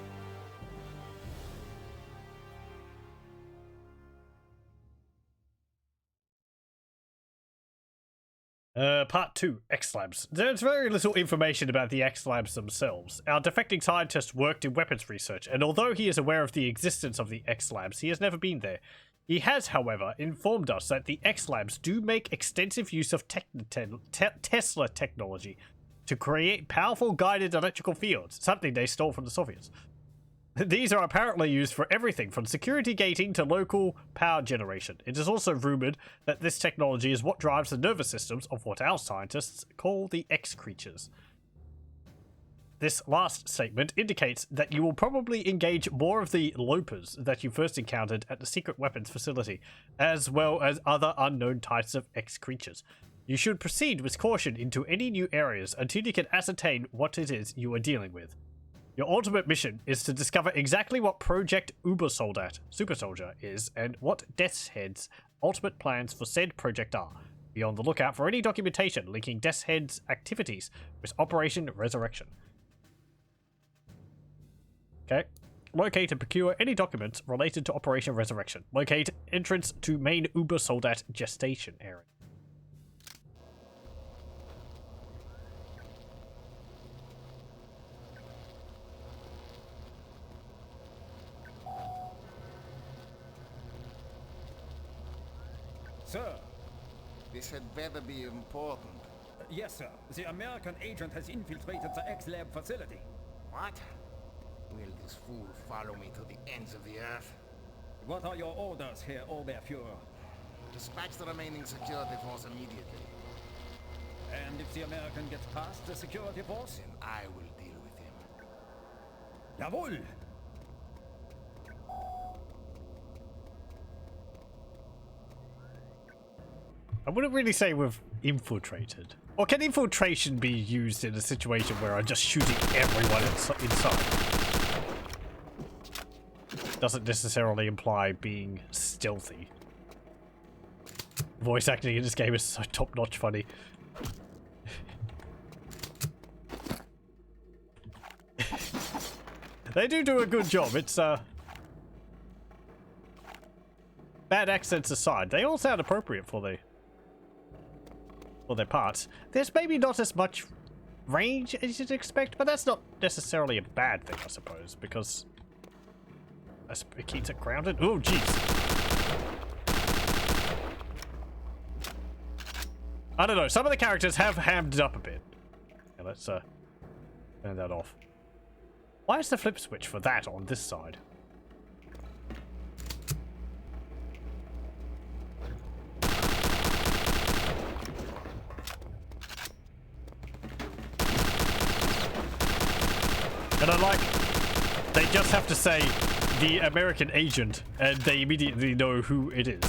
[SPEAKER 1] Part 2, X-Labs. There's very little information about the X-Labs themselves. Our defecting scientist worked in weapons research, and although he is aware of the existence of the X-Labs, he has never been there. He has, however, informed us that the X-Labs do make extensive use of Tesla technology to create powerful guided electrical fields, something they stole from the Soviets. These are apparently used for everything from security gating to local power generation. It is also rumored that this technology is what drives the nervous systems of what our scientists call the X-creatures. This last statement indicates that you will probably engage more of the Lopers that you first encountered at the secret weapons facility, as well as other unknown types of X-creatures. You should proceed with caution into any new areas until you can ascertain what it is you are dealing with. Your ultimate mission is to discover exactly what Project Super Soldier is, and what Death's Head's ultimate plans for said project are. Be on the lookout for any documentation linking Death's Head's activities with Operation Resurrection. Okay. Locate and procure any documents related to Operation Resurrection. Locate entrance to main Uber Soldat gestation area.
[SPEAKER 3] Sir.
[SPEAKER 2] This had better be important.
[SPEAKER 3] Yes, sir. The American agent has infiltrated the X-Lab facility.
[SPEAKER 2] What? Will this fool follow me to the ends of the earth?
[SPEAKER 3] What are your orders, Herr Oberfuhrer?
[SPEAKER 2] Dispatch the remaining security force immediately.
[SPEAKER 3] And if the American gets past the security force?
[SPEAKER 2] Then I will deal with him.
[SPEAKER 3] Jawohl!
[SPEAKER 1] I wouldn't really say we've infiltrated. Or can infiltration be used in a situation where I'm just shooting everyone inside? Doesn't necessarily imply being stealthy. Voice acting in this game is so top-notch funny. They do a good job. It's, bad accents aside, they all sound appropriate for their parts. There's maybe not as much range as you'd expect, but that's not necessarily a bad thing, I suppose, because it keeps it grounded. Oh, jeez. I don't know. Some of the characters have hammed it up a bit. Okay, let's turn that off. Why is the flip switch for that on this side? And I like, they just have to say the American agent and they immediately know who it is.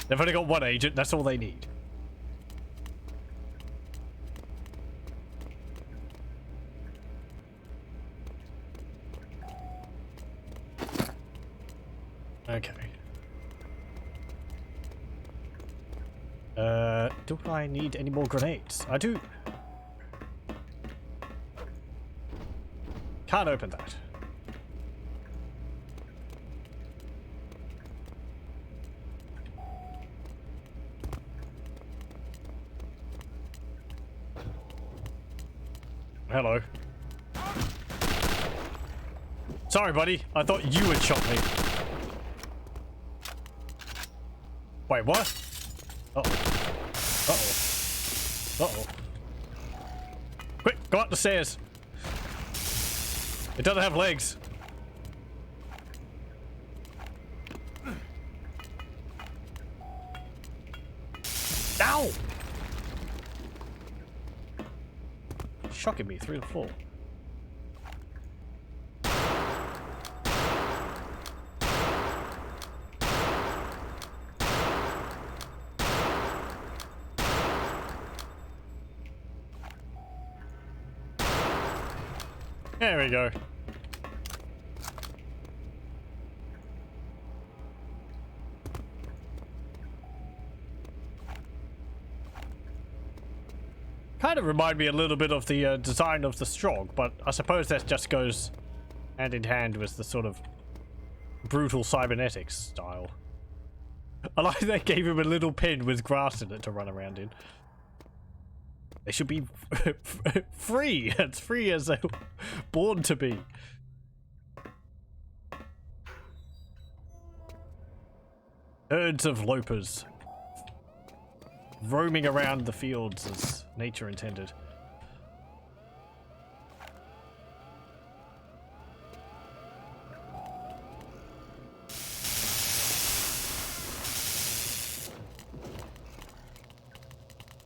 [SPEAKER 1] They've only got one agent, that's all they need. Okay. Do I need any more grenades? I do. Can't open that. Hello. Sorry, buddy. I thought you had shot me. Wait, what? Uh-oh. Uh-oh. Uh-oh. Quick, go up the stairs. It doesn't have legs. Ow! Shocking me through the floor. There we go. Kind of remind me a little bit of the design of the Strog, but I suppose that just goes hand in hand with the sort of brutal cybernetics style. I like they gave him a little pen with grass in it to run around in. They should be free, as free as they were born to be. Herds of lopers roaming around the fields as nature intended.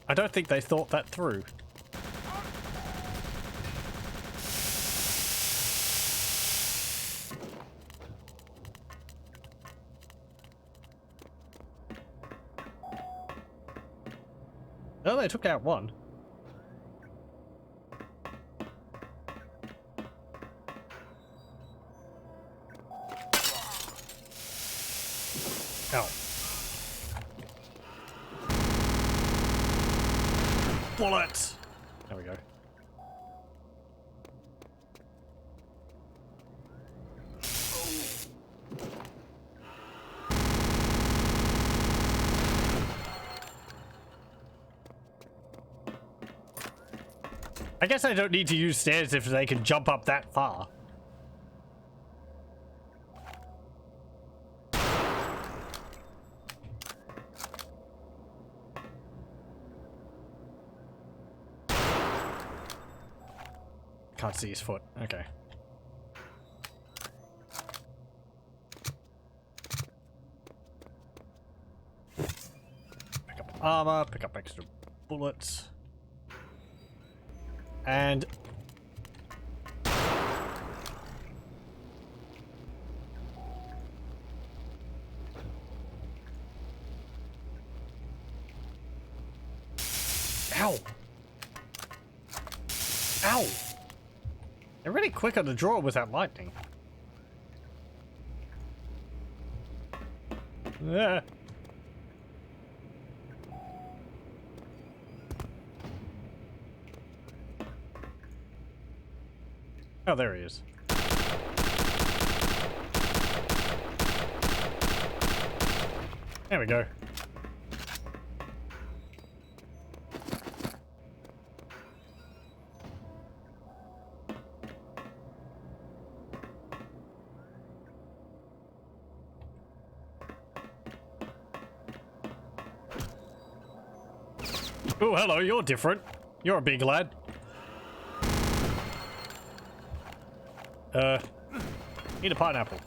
[SPEAKER 1] I don't think they thought that through. Oh, they took out one. Ow. Bullets! There we go. I guess I don't need to use stairs if they can jump up that far. Can't see his foot. Okay. Pick up armor, pick up extra bullets. And ow! Ow! They're really quick on the draw with that lightning. Yeah. Oh, there he is. There we go. Oh, hello, you're different. You're a big lad. Eat a pineapple.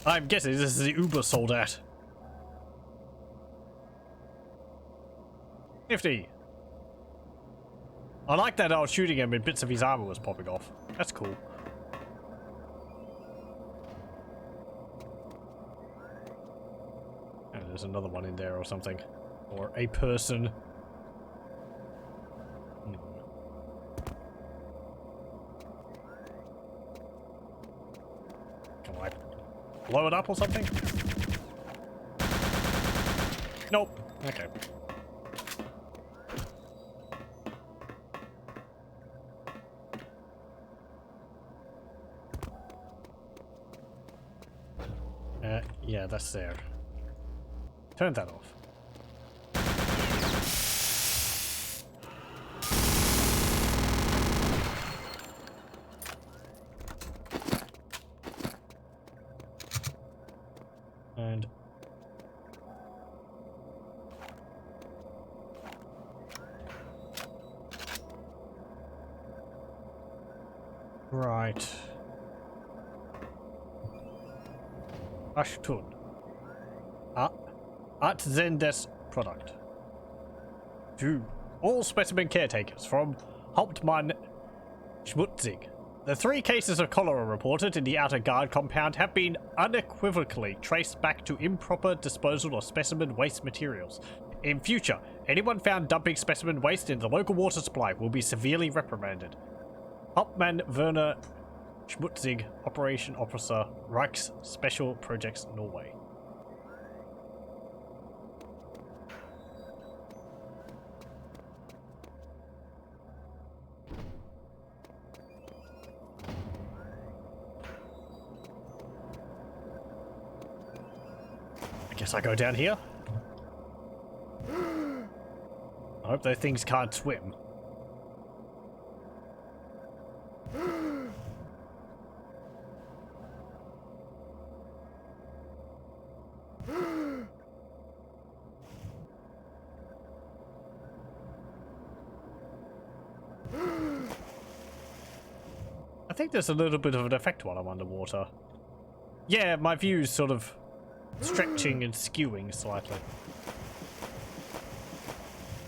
[SPEAKER 1] I'm guessing this is the Uber soldat. Nifty. I like that I was shooting him and bits of his armor was popping off. That's cool. Oh, there's another one in there or something. Or a person. Can I blow it up or something? Nope. Okay. Yeah, that's there. Turn that off. And Right. Ashtun. At Zendes product. To all specimen caretakers from Hauptmann Schmutzig. The 3 cases of cholera reported in the Outer Guard compound have been unequivocally traced back to improper disposal of specimen waste materials. In future, anyone found dumping specimen waste in the local water supply will be severely reprimanded. Hauptmann Werner Schmutzig, Operation Officer, Reichs Special Projects, Norway. I guess I go down here. I hope those things can't swim. I think there's a little bit of an effect while I'm underwater. Yeah, my view's sort of stretching and skewing slightly.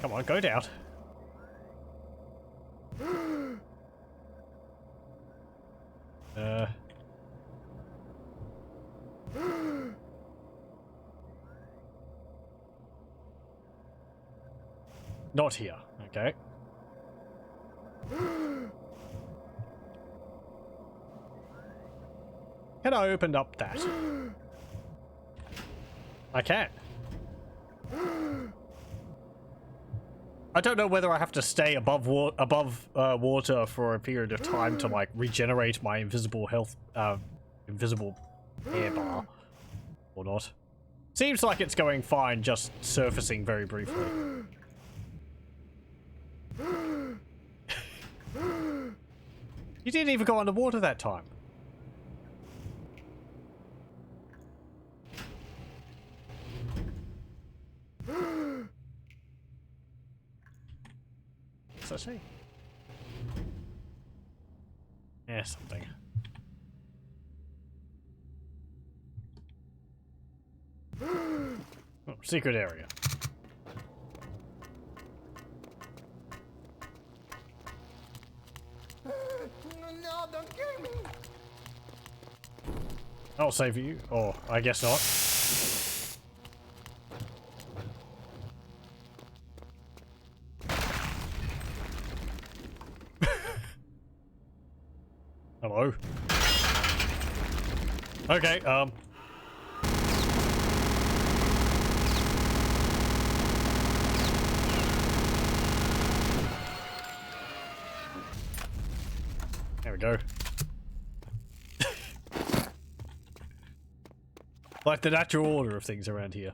[SPEAKER 1] Come on, go down. Not here, okay. Can I open up that? I can. I don't know whether I have to stay above water for a period of time to like regenerate my invisible health, invisible air bar, or not. Seems like it's going fine, just surfacing very briefly. You didn't even go underwater that time. What's that say? Yeah, something. Oh, secret area.
[SPEAKER 2] No, don't kill me.
[SPEAKER 1] I'll save you. Or I guess not. Hello. Okay, there we go. Like the natural order of things around here.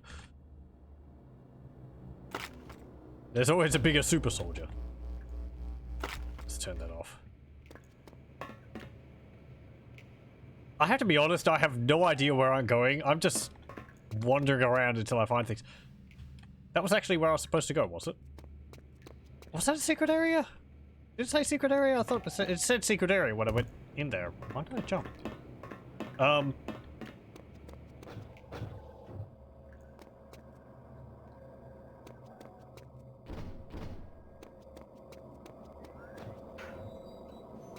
[SPEAKER 1] There's always a bigger super soldier. Let's turn that off. I have to be honest, I have no idea where I'm going. I'm just wandering around until I find things. That was actually where I was supposed to go, was it? Was that a secret area? Did it say secret area? I thought it said secret area when I went in there. Why did I jump?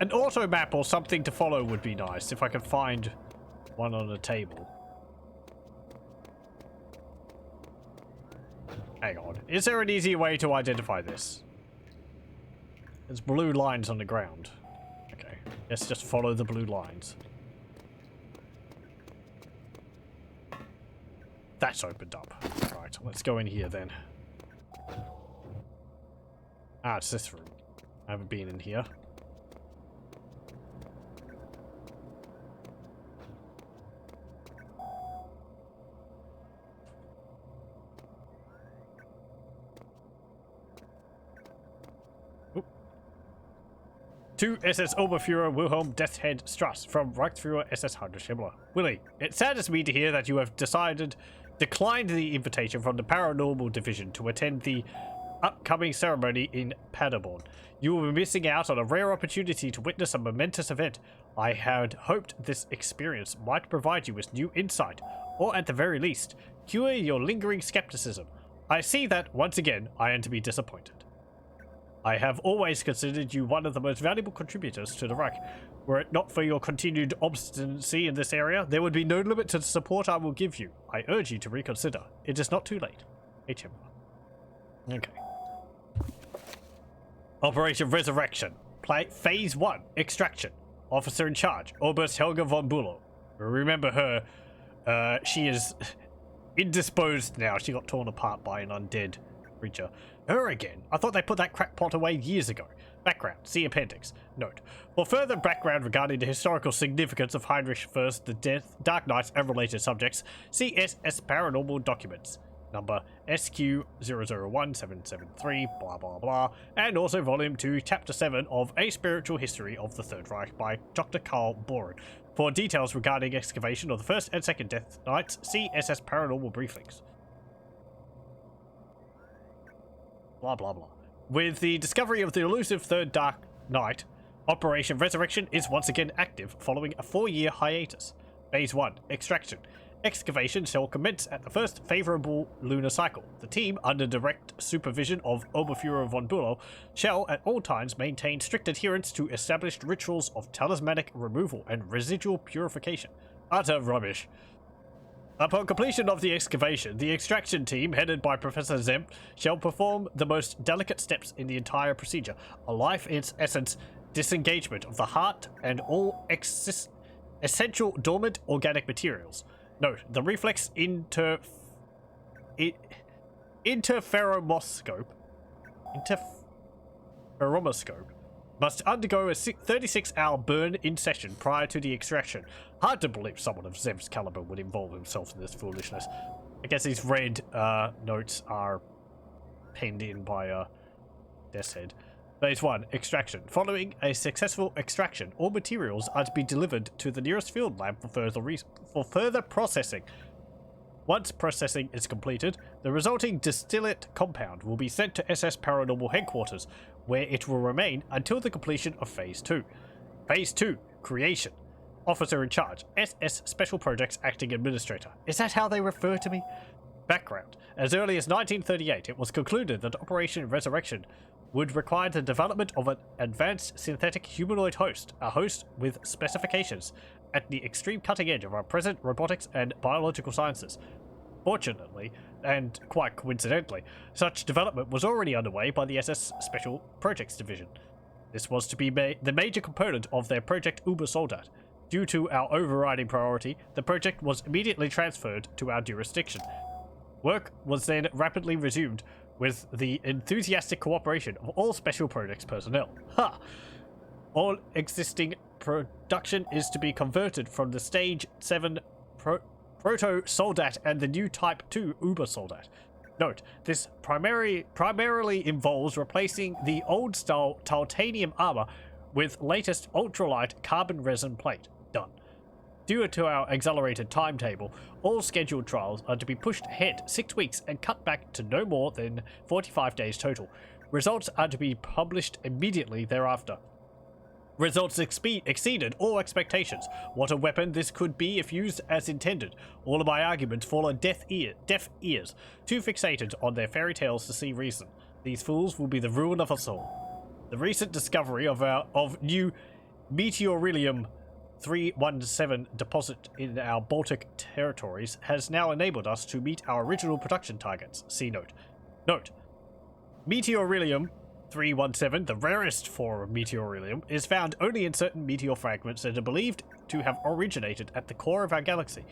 [SPEAKER 1] An auto map or something to follow would be nice if I could find one on a table. Hang on. Is there an easy way to identify this? There's blue lines on the ground. Okay. Let's just follow the blue lines. That's opened up. Right, let's go in here then. Ah, it's this room. I haven't been in here. To SS Oberfuhrer Wilhelm Deathhead Struss from Reichsfuhrer SS Heinrich Himmler. Willie, it saddens me to hear that you have declined the invitation from the Paranormal Division to attend the upcoming ceremony in Paderborn. You will be missing out on a rare opportunity to witness a momentous event. I had hoped this experience might provide you with new insight, or at the very least, cure your lingering skepticism. I see that, once again, I am to be disappointed. I have always considered you one of the most valuable contributors to the Reich. Were it not for your continued obstinacy in this area, there would be no limit to the support I will give you. I urge you to reconsider. It is not too late. HM. Okay. Operation Resurrection. Phase 1. Extraction. Officer in charge. Oberst Helga von Bülow. Remember her. She is indisposed now. She got torn apart by an undead creature. Her again. I thought they put that crackpot away years ago. Background. See appendix. Note. For further background regarding the historical significance of Heinrich I, the death, Dark Knights, and related subjects, see SS Paranormal Documents. Number SQ001773, blah blah blah, and also Volume 2, Chapter 7 of A Spiritual History of the Third Reich by Dr. Karl Boren. For details regarding excavation of the first and second Death Knights, see SS Paranormal Briefings. Blah blah blah. With the discovery of the elusive Third Dark Knight, Operation Resurrection is once again active following a 4-year hiatus. Phase 1. Extraction. Excavation shall commence at the first favourable lunar cycle. The team, under direct supervision of Oberfuhrer von Bülow, shall at all times maintain strict adherence to established rituals of talismanic removal and residual purification. Utter rubbish. Upon completion of the excavation, the extraction team, headed by Professor Zemp, shall perform the most delicate steps in the entire procedure, a life in its essence disengagement of the heart and all essential dormant organic materials. Note, the reflex interferomoscope must undergo a 36-hour burn in session prior to the extraction. Hard to believe someone of Zem's caliber would involve himself in this foolishness. I guess these red notes are penned in by Death's Head. Phase 1. Extraction. Following a successful extraction, all materials are to be delivered to the nearest field lab for further processing. Once processing is completed, the resulting distillate compound will be sent to SS Paranormal Headquarters, where it will remain until the completion of Phase 2. Phase 2. Creation. Officer in charge. SS Special Projects Acting Administrator. Is that how they refer to me? Background. As early as 1938, it was concluded that Operation Resurrection would require the development of an advanced synthetic humanoid host, a host with specifications at the extreme cutting edge of our present robotics and biological sciences. Fortunately, and quite coincidentally, such development was already underway by the SS Special Projects Division. This was to be the major component of their Project Ubersoldat. Due to our overriding priority, the project was immediately transferred to our jurisdiction. Work was then rapidly resumed with the enthusiastic cooperation of all Special Projects personnel. Ha! All existing production is to be converted from the Stage 7 Proto-Soldat and the new Type 2 Uber-Soldat. Note, this primarily involves replacing the old-style titanium armor with latest ultralight carbon resin plate. Done. Due to our accelerated timetable, all scheduled trials are to be pushed ahead 6 weeks and cut back to no more than 45 days total. Results are to be published immediately thereafter. Results exceeded all expectations. What a weapon this could be if used as intended. All of my arguments fall on deaf ears, too fixated on their fairy tales to see reason. These fools will be the ruin of us all. The recent discovery of new meteorilium 317 deposit in our Baltic territories has now enabled us to meet our original production targets. See note. Note. Meteorilium 317, the rarest form of meteorilium, is found only in certain meteor fragments that are believed to have originated at the core of our galaxy.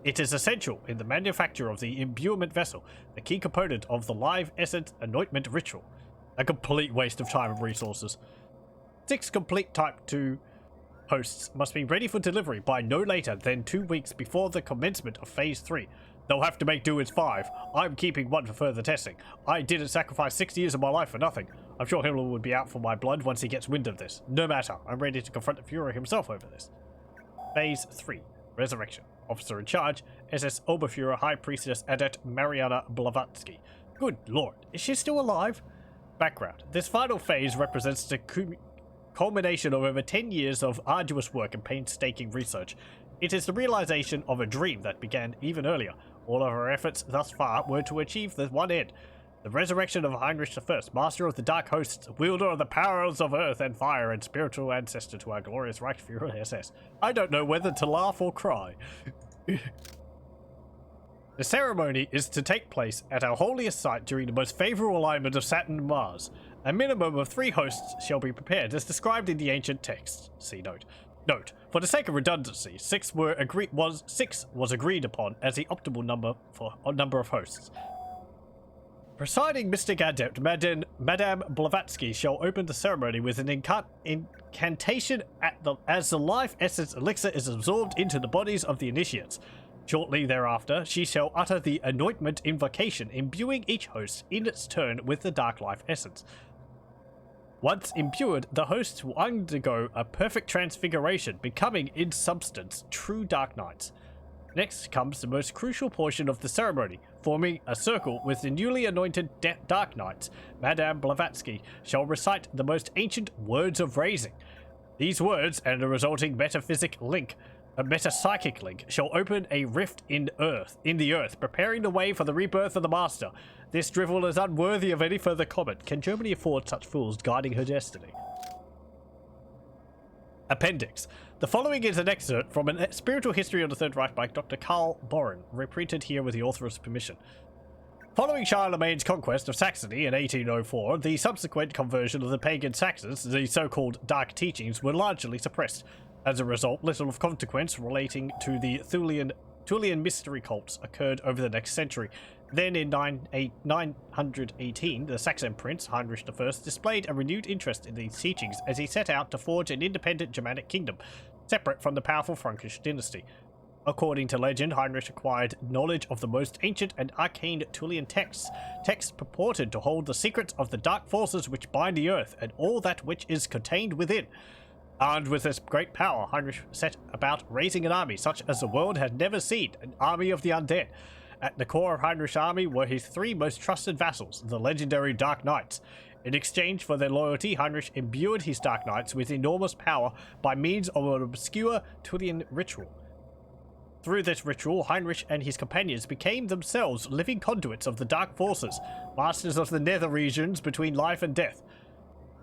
[SPEAKER 1] It is essential in the manufacture of the imbuement vessel, the key component of the live essence anointment ritual. A complete waste of time and resources. 6 complete Type 2 hosts must be ready for delivery by no later than 2 weeks before the commencement of Phase 3. They'll have to make do as 5. I'm keeping 1 for further testing. I didn't sacrifice 6 years of my life for nothing. I'm sure Himmler would be out for my blood once he gets wind of this. No matter, I'm ready to confront the Fuhrer himself over this. Phase 3. Resurrection. Officer in charge, SS Oberfuhrer High Priestess Adet Mariana Blavatsky. Good lord, is she still alive? Background. This final phase represents the culmination of over 10 years of arduous work and painstaking research. It is the realization of a dream that began even earlier. All of our efforts thus far were to achieve the one end. The resurrection of Heinrich I, master of the dark hosts, wielder of the powers of earth and fire, and spiritual ancestor to our glorious Reichsfuhrer SS. I don't know whether to laugh or cry. The ceremony is to take place at our holiest site during the most favorable alignment of Saturn and Mars. A minimum of 3 hosts shall be prepared as described in the ancient texts. See note. Note, for the sake of redundancy, 6 was agreed upon as the optimal number of hosts. Presiding Mystic Adept Madame Blavatsky shall open the ceremony with an incantation as the life essence elixir is absorbed into the bodies of the initiates. Shortly thereafter, she shall utter the anointment invocation, imbuing each host in its turn with the dark life essence. Once imbued, the hosts will undergo a perfect transfiguration, becoming in substance true Dark Knights. Next comes the most crucial portion of the ceremony. Forming a circle with the newly anointed Dark Knights, Madame Blavatsky shall recite the most ancient words of raising. These words and the resulting metapsychic link, shall open a rift in the earth, preparing the way for the rebirth of the Master. This drivel is unworthy of any further comment. Can Germany afford such fools guiding her destiny? Appendix. The following is an excerpt from a spiritual history of the Third Reich by Dr. Karl Bohren, reprinted here with the author's permission. Following Charlemagne's conquest of Saxony in 1804, the subsequent conversion of the pagan Saxons, the so-called Dark Teachings, were largely suppressed. As a result, little of consequence relating to the Thulian mystery cults occurred over the next century. Then in 918, the Saxon prince, Heinrich I, displayed a renewed interest in these teachings as he set out to forge an independent Germanic kingdom, separate from the powerful Frankish dynasty. According to legend, Heinrich acquired knowledge of the most ancient and arcane Thulian texts purported to hold the secrets of the dark forces which bind the earth and all that which is contained within. Armed with this great power, Heinrich set about raising an army such as the world had never seen, an army of the undead. At the core of Heinrich's army were his 3 most trusted vassals, the legendary Dark Knights. In exchange for their loyalty, Heinrich imbued his Dark Knights with enormous power by means of an obscure Thulian ritual. Through this ritual, Heinrich and his companions became themselves living conduits of the dark forces, masters of the nether regions between life and death.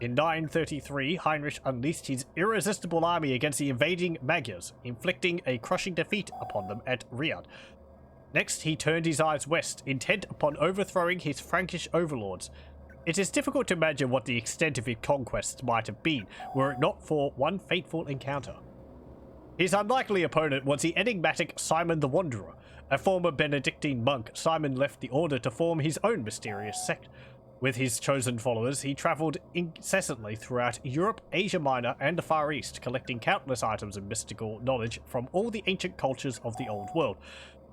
[SPEAKER 1] In 933, Heinrich unleashed his irresistible army against the invading Magyars, inflicting a crushing defeat upon them at Riad. Next, he turned his eyes west, intent upon overthrowing his Frankish overlords. It is difficult to imagine what the extent of his conquests might have been, were it not for one fateful encounter. His unlikely opponent was the enigmatic Simon the Wanderer. A former Benedictine monk, Simon left the order to form his own mysterious sect. With his chosen followers, he travelled incessantly throughout Europe, Asia Minor, and the Far East, collecting countless items of mystical knowledge from all the ancient cultures of the Old World.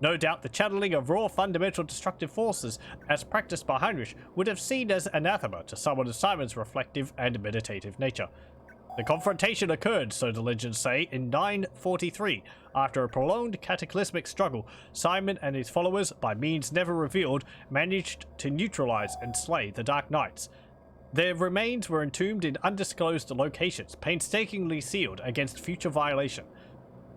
[SPEAKER 1] No doubt the channeling of raw fundamental destructive forces, as practiced by Heinrich, would have seemed as anathema to someone of Simon's reflective and meditative nature. The confrontation occurred, so the legends say, in 943. After a prolonged cataclysmic struggle, Simon and his followers, by means never revealed, managed to neutralize and slay the Dark Knights. Their remains were entombed in undisclosed locations, painstakingly sealed against future violation.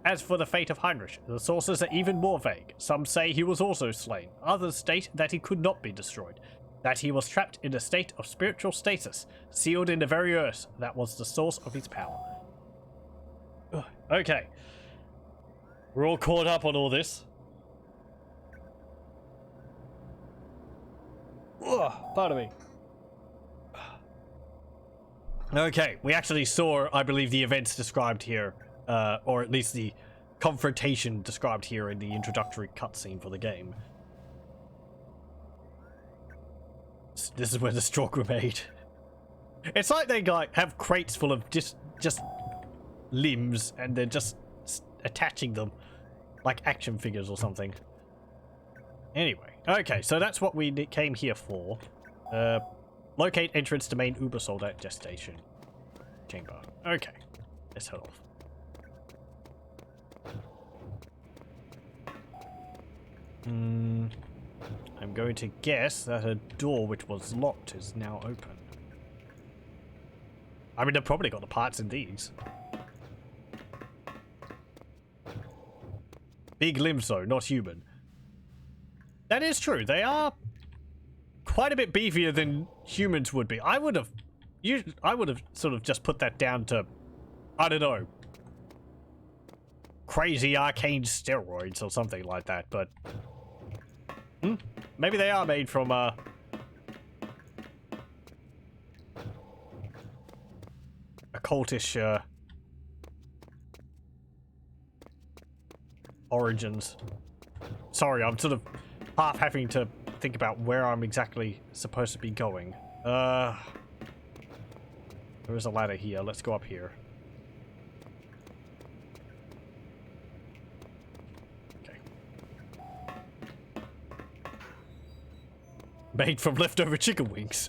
[SPEAKER 1] As for the fate of Heinrich, the sources are even more vague. Some say he was also slain, others state that he could not be destroyed, that he was trapped in a state of spiritual stasis, sealed in the very earth that was the source of his power. Okay. We're all caught up on all this. Pardon me. Okay, we actually saw, I believe, the events described here, or at least the confrontation described here in the introductory cutscene for the game. This is where the straw were made. It's like they have crates full of just limbs, and they're just attaching them like action figures or something. Anyway, okay, so that's what we came here for. Locate entrance to main Uber Soldat gestation chamber. Okay, let's head off. I'm I'm going to guess that a door which was locked is now open. I mean, they've probably got the parts in these. Big limbs though, not human. That is true. They are quite a bit beefier than humans would be. I would have sort of just put that down to, I don't know, crazy arcane steroids or something like that, but maybe they are made from occultish origins. Sorry, I'm sort of half having to think about where I'm exactly supposed to be going. There is a ladder here. Let's go up here. Okay. Made from leftover chicken wings.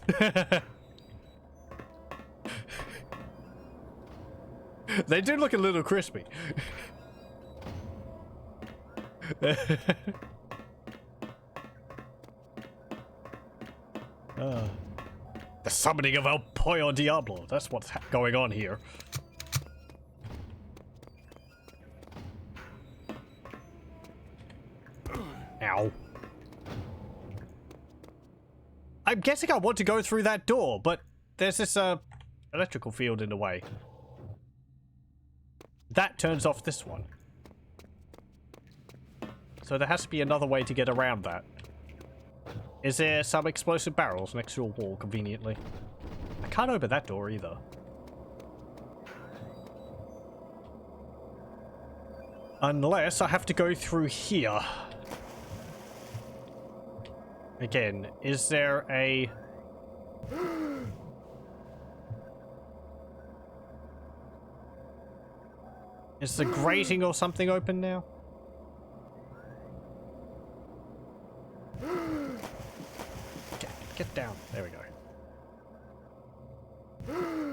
[SPEAKER 1] They do look a little crispy. The summoning of El Pollo Diablo. That's what's going on here. Ow. I'm guessing I want to go through that door, but there's this electrical field in the way. That turns off this one. So there has to be another way to get around that. Is there some explosive barrels next to a wall, conveniently? I can't open that door either. Unless I have to go through here. Again, is there a... Is the grating or something open now? Get down. There we go.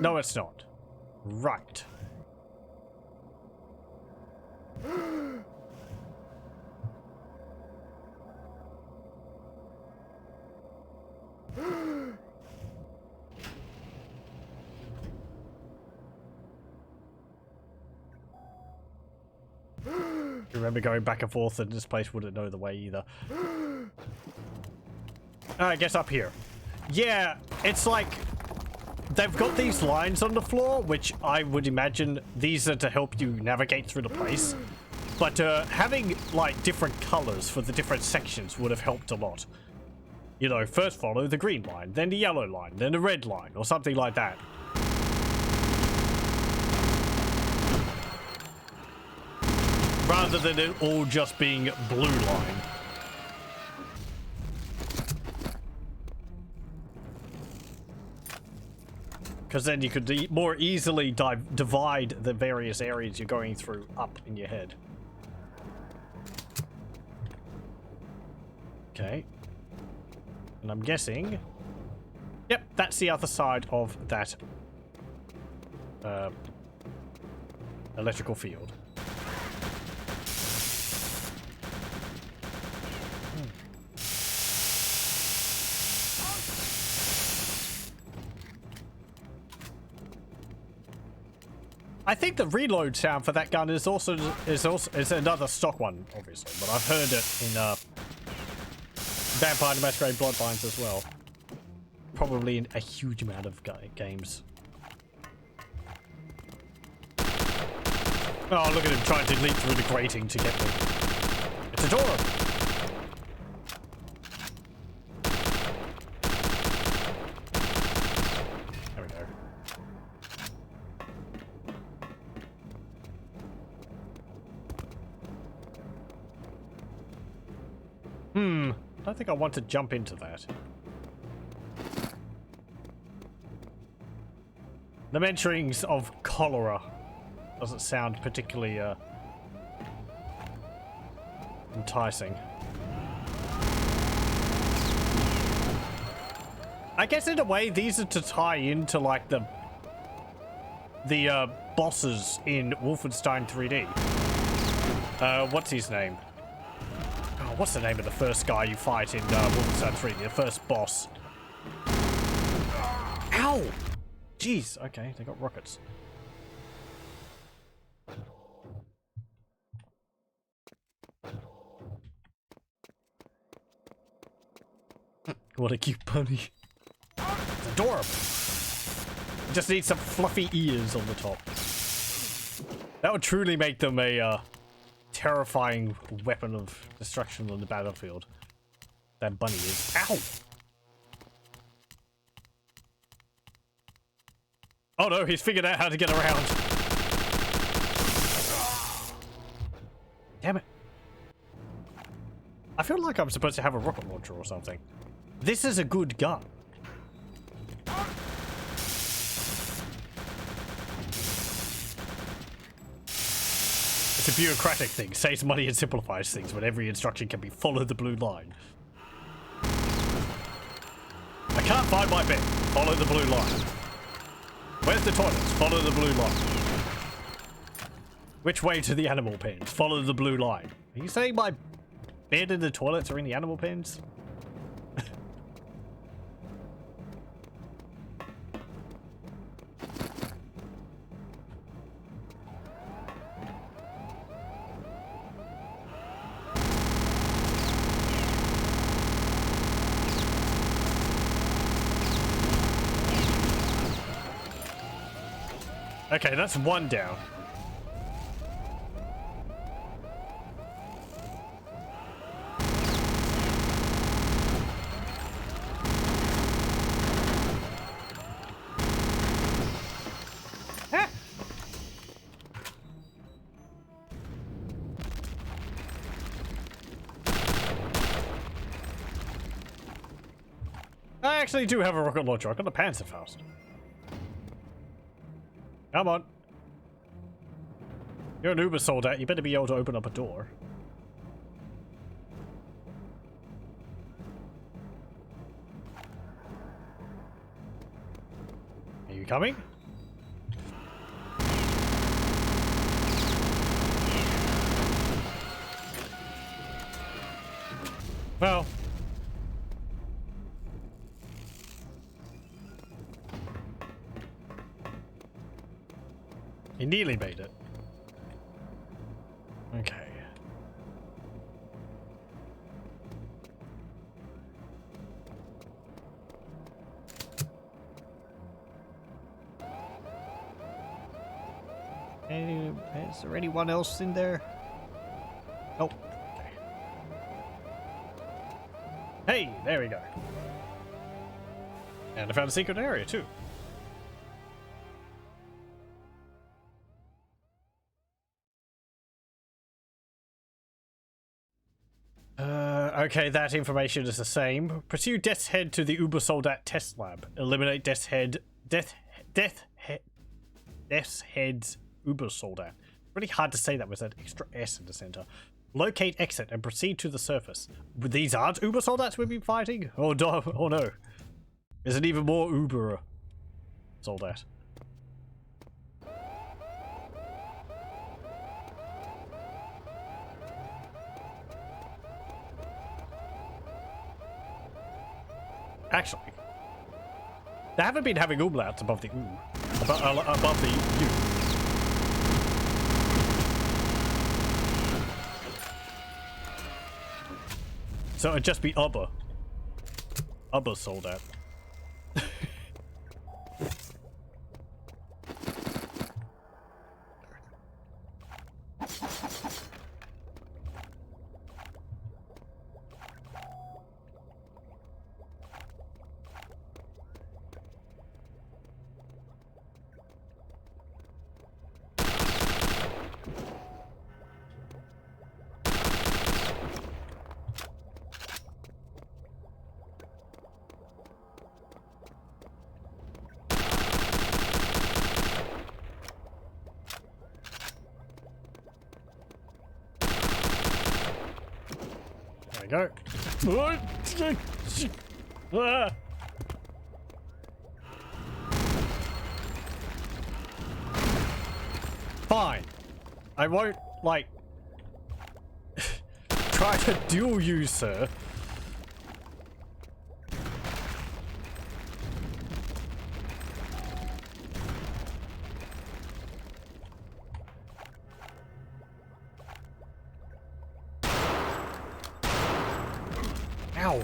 [SPEAKER 1] No, it's not. Right. Remember going back and forth, and this place wouldn't know the way either. I guess up here. Yeah, it's like they've got these lines on the floor, which I would imagine these are to help you navigate through the place. But having like different colors for the different sections would have helped a lot. You know, first follow the green line, then the yellow line, then the red line, or something like that. Rather than it all just being blue line. Because then you could more easily divide the various areas you're going through up in your head. Okay. And I'm guessing... Yep, that's the other side of that electrical field. I think the reload sound for that gun is another stock one, obviously, but I've heard it in Vampire the Masquerade Bloodlines as well. Probably in a huge amount of games. Oh, look at him trying to leap through the grating to get me. It's a door! There we go. I don't think I want to jump into that. The mentionings of cholera doesn't sound particularly enticing. I guess in a way these are to tie into like the bosses in Wolfenstein 3D. What's his name? Oh, What's the name of the first guy you fight in Wolfenstein 3? The first boss. Ow! Jeez, okay, they got rockets. What a cute pony. It's adorable. It just needs some fluffy ears on the top. That would truly make them a terrifying weapon of destruction on the battlefield. That bunny is. Ow! Oh no, he's figured out how to get around. Damn it. I feel like I'm supposed to have a rocket launcher or something. This is a good gun. It's a bureaucratic thing. Saves money and simplifies things, but every instruction can be follow the blue line. I can't find my bed. Follow the blue line. Where's the toilets? Follow the blue line. Which way to the animal pens? Follow the blue line. Are you saying my bed and the toilets are in the animal pens? Okay, that's one down. Ah. I actually do have a rocket launcher. I got the Panzerfaust. Come on. You're an Uber soldat. You better be able to open up a door. Are you coming? Well. He nearly made it. Okay. Is there anyone else in there? Nope. Okay. Hey, there we go. And I found a secret area too. Okay, that information is the same. Pursue Death's Head to the Uber Soldat test lab. Eliminate Death's Head's Uber Soldat. Really hard to say that with that extra S in the center. Locate exit and proceed to the surface. These aren't Uber Soldats we've been fighting? Oh no, oh no. There's an even more Uber Soldat. Actually, they haven't been having umlauts above the U. Above the U. So it'd just be Ubba. Ubba Soldat. Go. Fine. I won't, like, try to duel you, sir. Ow.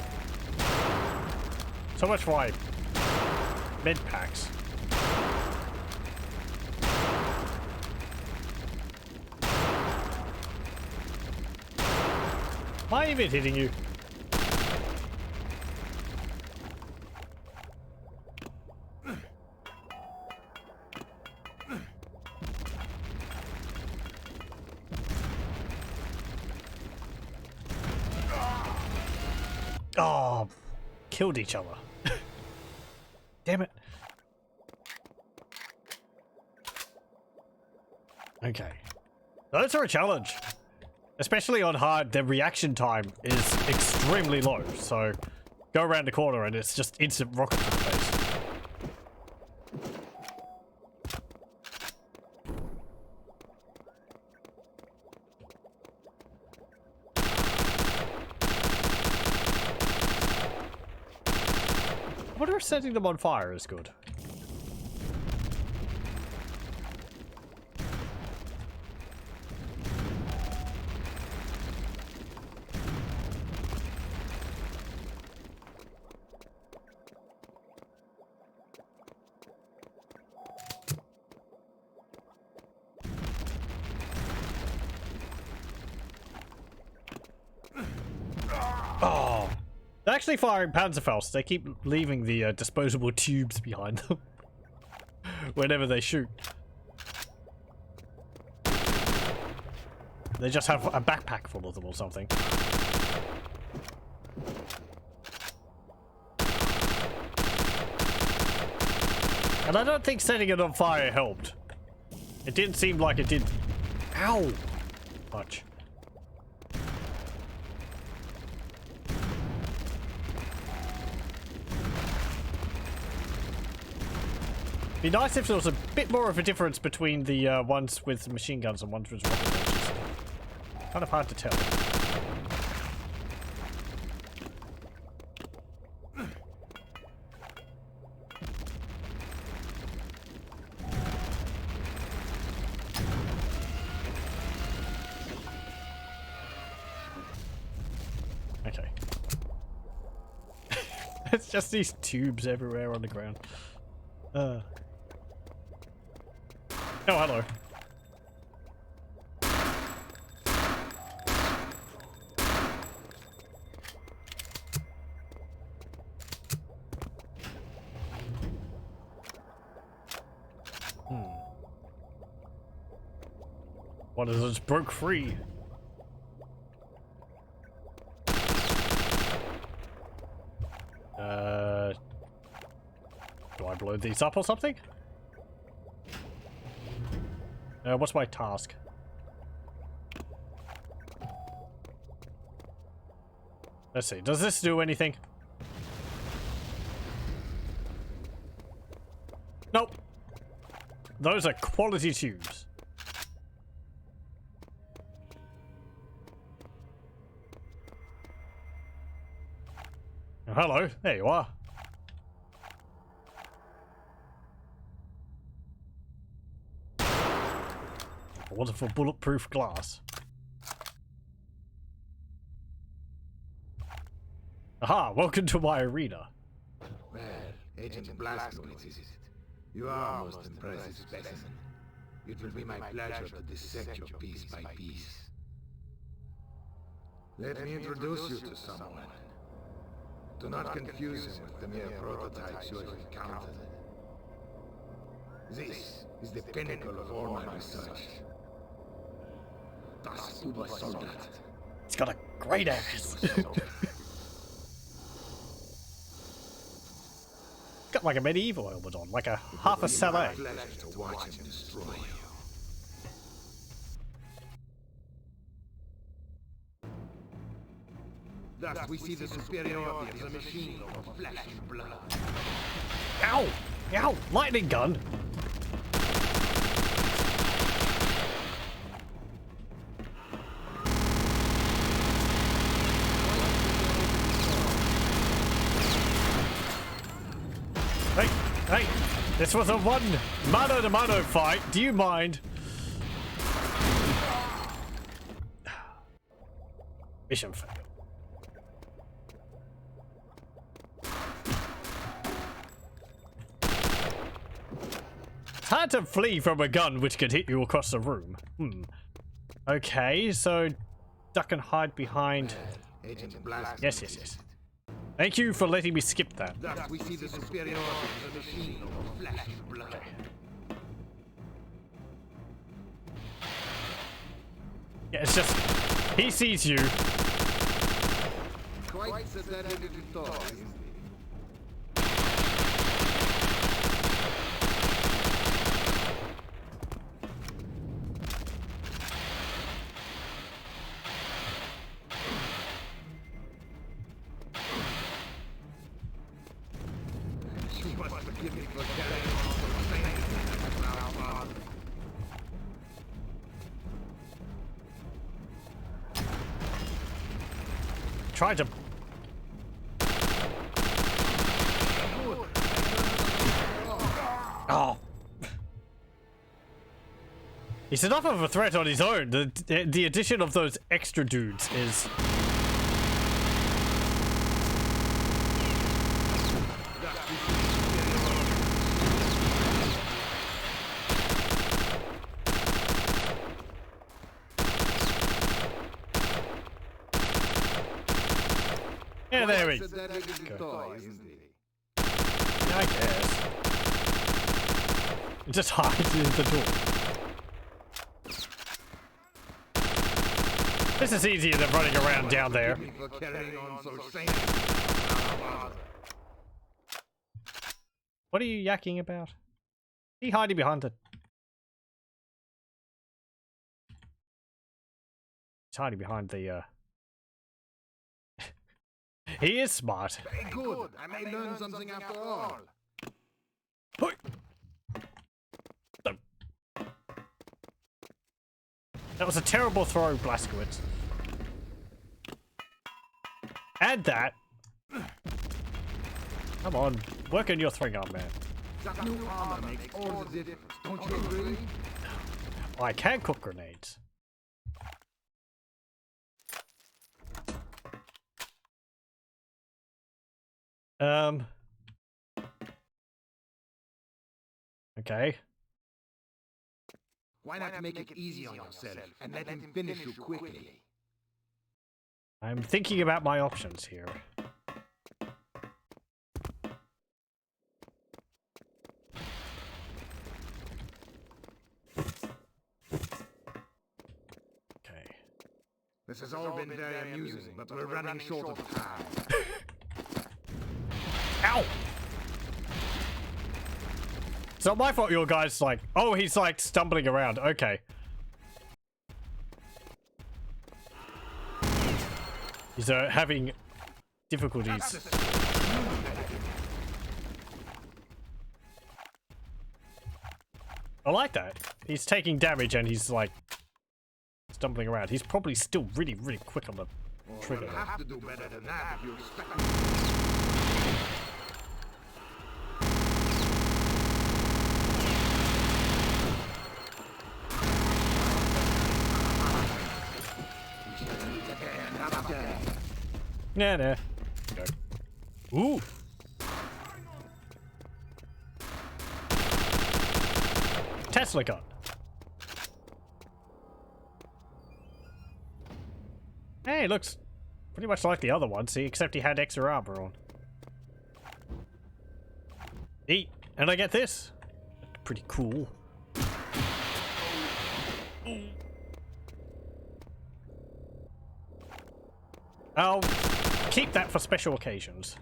[SPEAKER 1] So much for my med packs. Am I even hitting you? Oh, killed each other. Damn it. Okay. Those are a challenge. Especially on hard, the reaction time is extremely low, so go around the corner and it's just instant rocket to the face. I wonder if setting them on fire is good. Oh, they're actually firing Panzerfaust. They keep leaving the disposable tubes behind them whenever they shoot. They just have a backpack full of them or something. And I don't think setting it on fire helped. It didn't seem like it did. Ow! Much. Be nice if there was a bit more of a difference between the ones with machine guns and ones with rocket launchers. Kind of hard to tell. Okay. It's just these tubes everywhere on the ground. Oh, hello. What is this? Broke free. Do I blow these up or something? What's my task? Let's see. Does this do anything? Nope. Those are quality tubes. Oh, hello. There you are. Wonderful bulletproof glass. Aha, welcome to my arena.
[SPEAKER 2] Well, Agent Blazkowicz is it? You are a most impressive specimen. It will be my pleasure to dissect your piece by piece. Let me introduce you to someone. Do not confuse him with the mere prototypes you have encountered. This is the pinnacle of all my research. Das Obersoldat.
[SPEAKER 1] It's got a great ass. Got like a medieval helmet on, like a half a salad.
[SPEAKER 2] Pleasure to watch him destroy you. Thus we see the superiority of the machine over flesh and blood.
[SPEAKER 1] Ow! Ow! Lightning gun! This was a one mano-to-mano fight. Do you mind? Mission failed. It's hard to flee from a gun which could hit you across the room. Okay, so duck and hide behind.
[SPEAKER 2] Agent Blazkowicz.
[SPEAKER 1] Yes. Thank you for letting me skip that.
[SPEAKER 2] Thus we see the superiority of the machine over flesh and blood.
[SPEAKER 1] Yeah, it's just he sees you.
[SPEAKER 2] Quite sedated toy, isn't he? You must forgive me for carrying on so sane.
[SPEAKER 1] Try to. Oh. He's enough of a threat on his own. The addition of those extra dudes is. Yeah, there we go.
[SPEAKER 2] Toy, isn't he?
[SPEAKER 1] Yeah, I guess. It just hides in the door. This is easier than running around down there.
[SPEAKER 2] For carrying on so sane.
[SPEAKER 1] What are you yakking about? He hiding behind it. He's hiding behind the He is smart.
[SPEAKER 2] Very good. I may learn something after all.
[SPEAKER 1] Hoi. That was a terrible throw, Blazkowicz. Add that. Come on, work on your throwing arm, man.
[SPEAKER 2] That new armor makes all the difference. Don't you agree?
[SPEAKER 1] I can cook grenades. Okay.
[SPEAKER 2] Why not make it easy on yourself and let him finish you quickly?
[SPEAKER 1] I'm thinking about my options here. Okay.
[SPEAKER 2] This has all been very amusing, but we're running short of time.
[SPEAKER 1] Ow! It's not my fault your guy's like, oh, he's like stumbling around. Okay. He's having difficulties. I like that. He's taking damage and he's like stumbling around. He's probably still really, really quick on the trigger.
[SPEAKER 2] You'll have to do better than that if you expect
[SPEAKER 1] Nah. Go. Ooh. Tesla gun. Hey, looks pretty much like the other one, see, except he had extra armor on. Eat, and I get this. Pretty cool. I'll keep that for special occasions.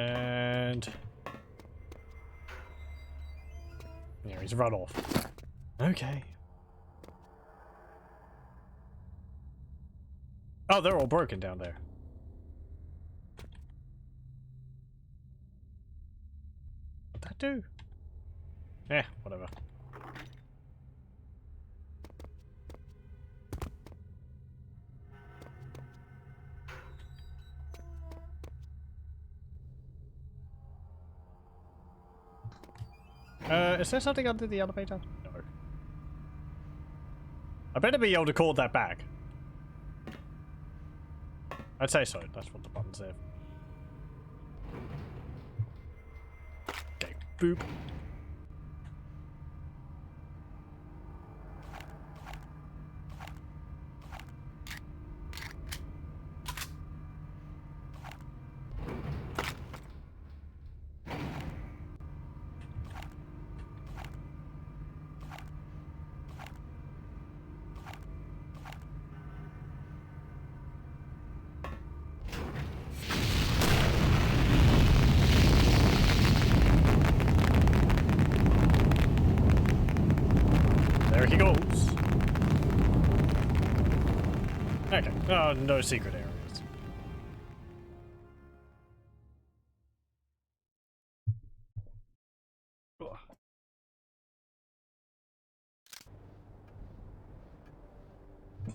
[SPEAKER 1] And... yeah, he's run off. Okay. Oh, they're all broken down there. What'd that do? Eh, whatever. Is there something under the elevator? No. I better be able to call that back. I'd say so. That's what the button said. Okay, boop. There he goes. Okay. Oh, no secret areas. Ugh.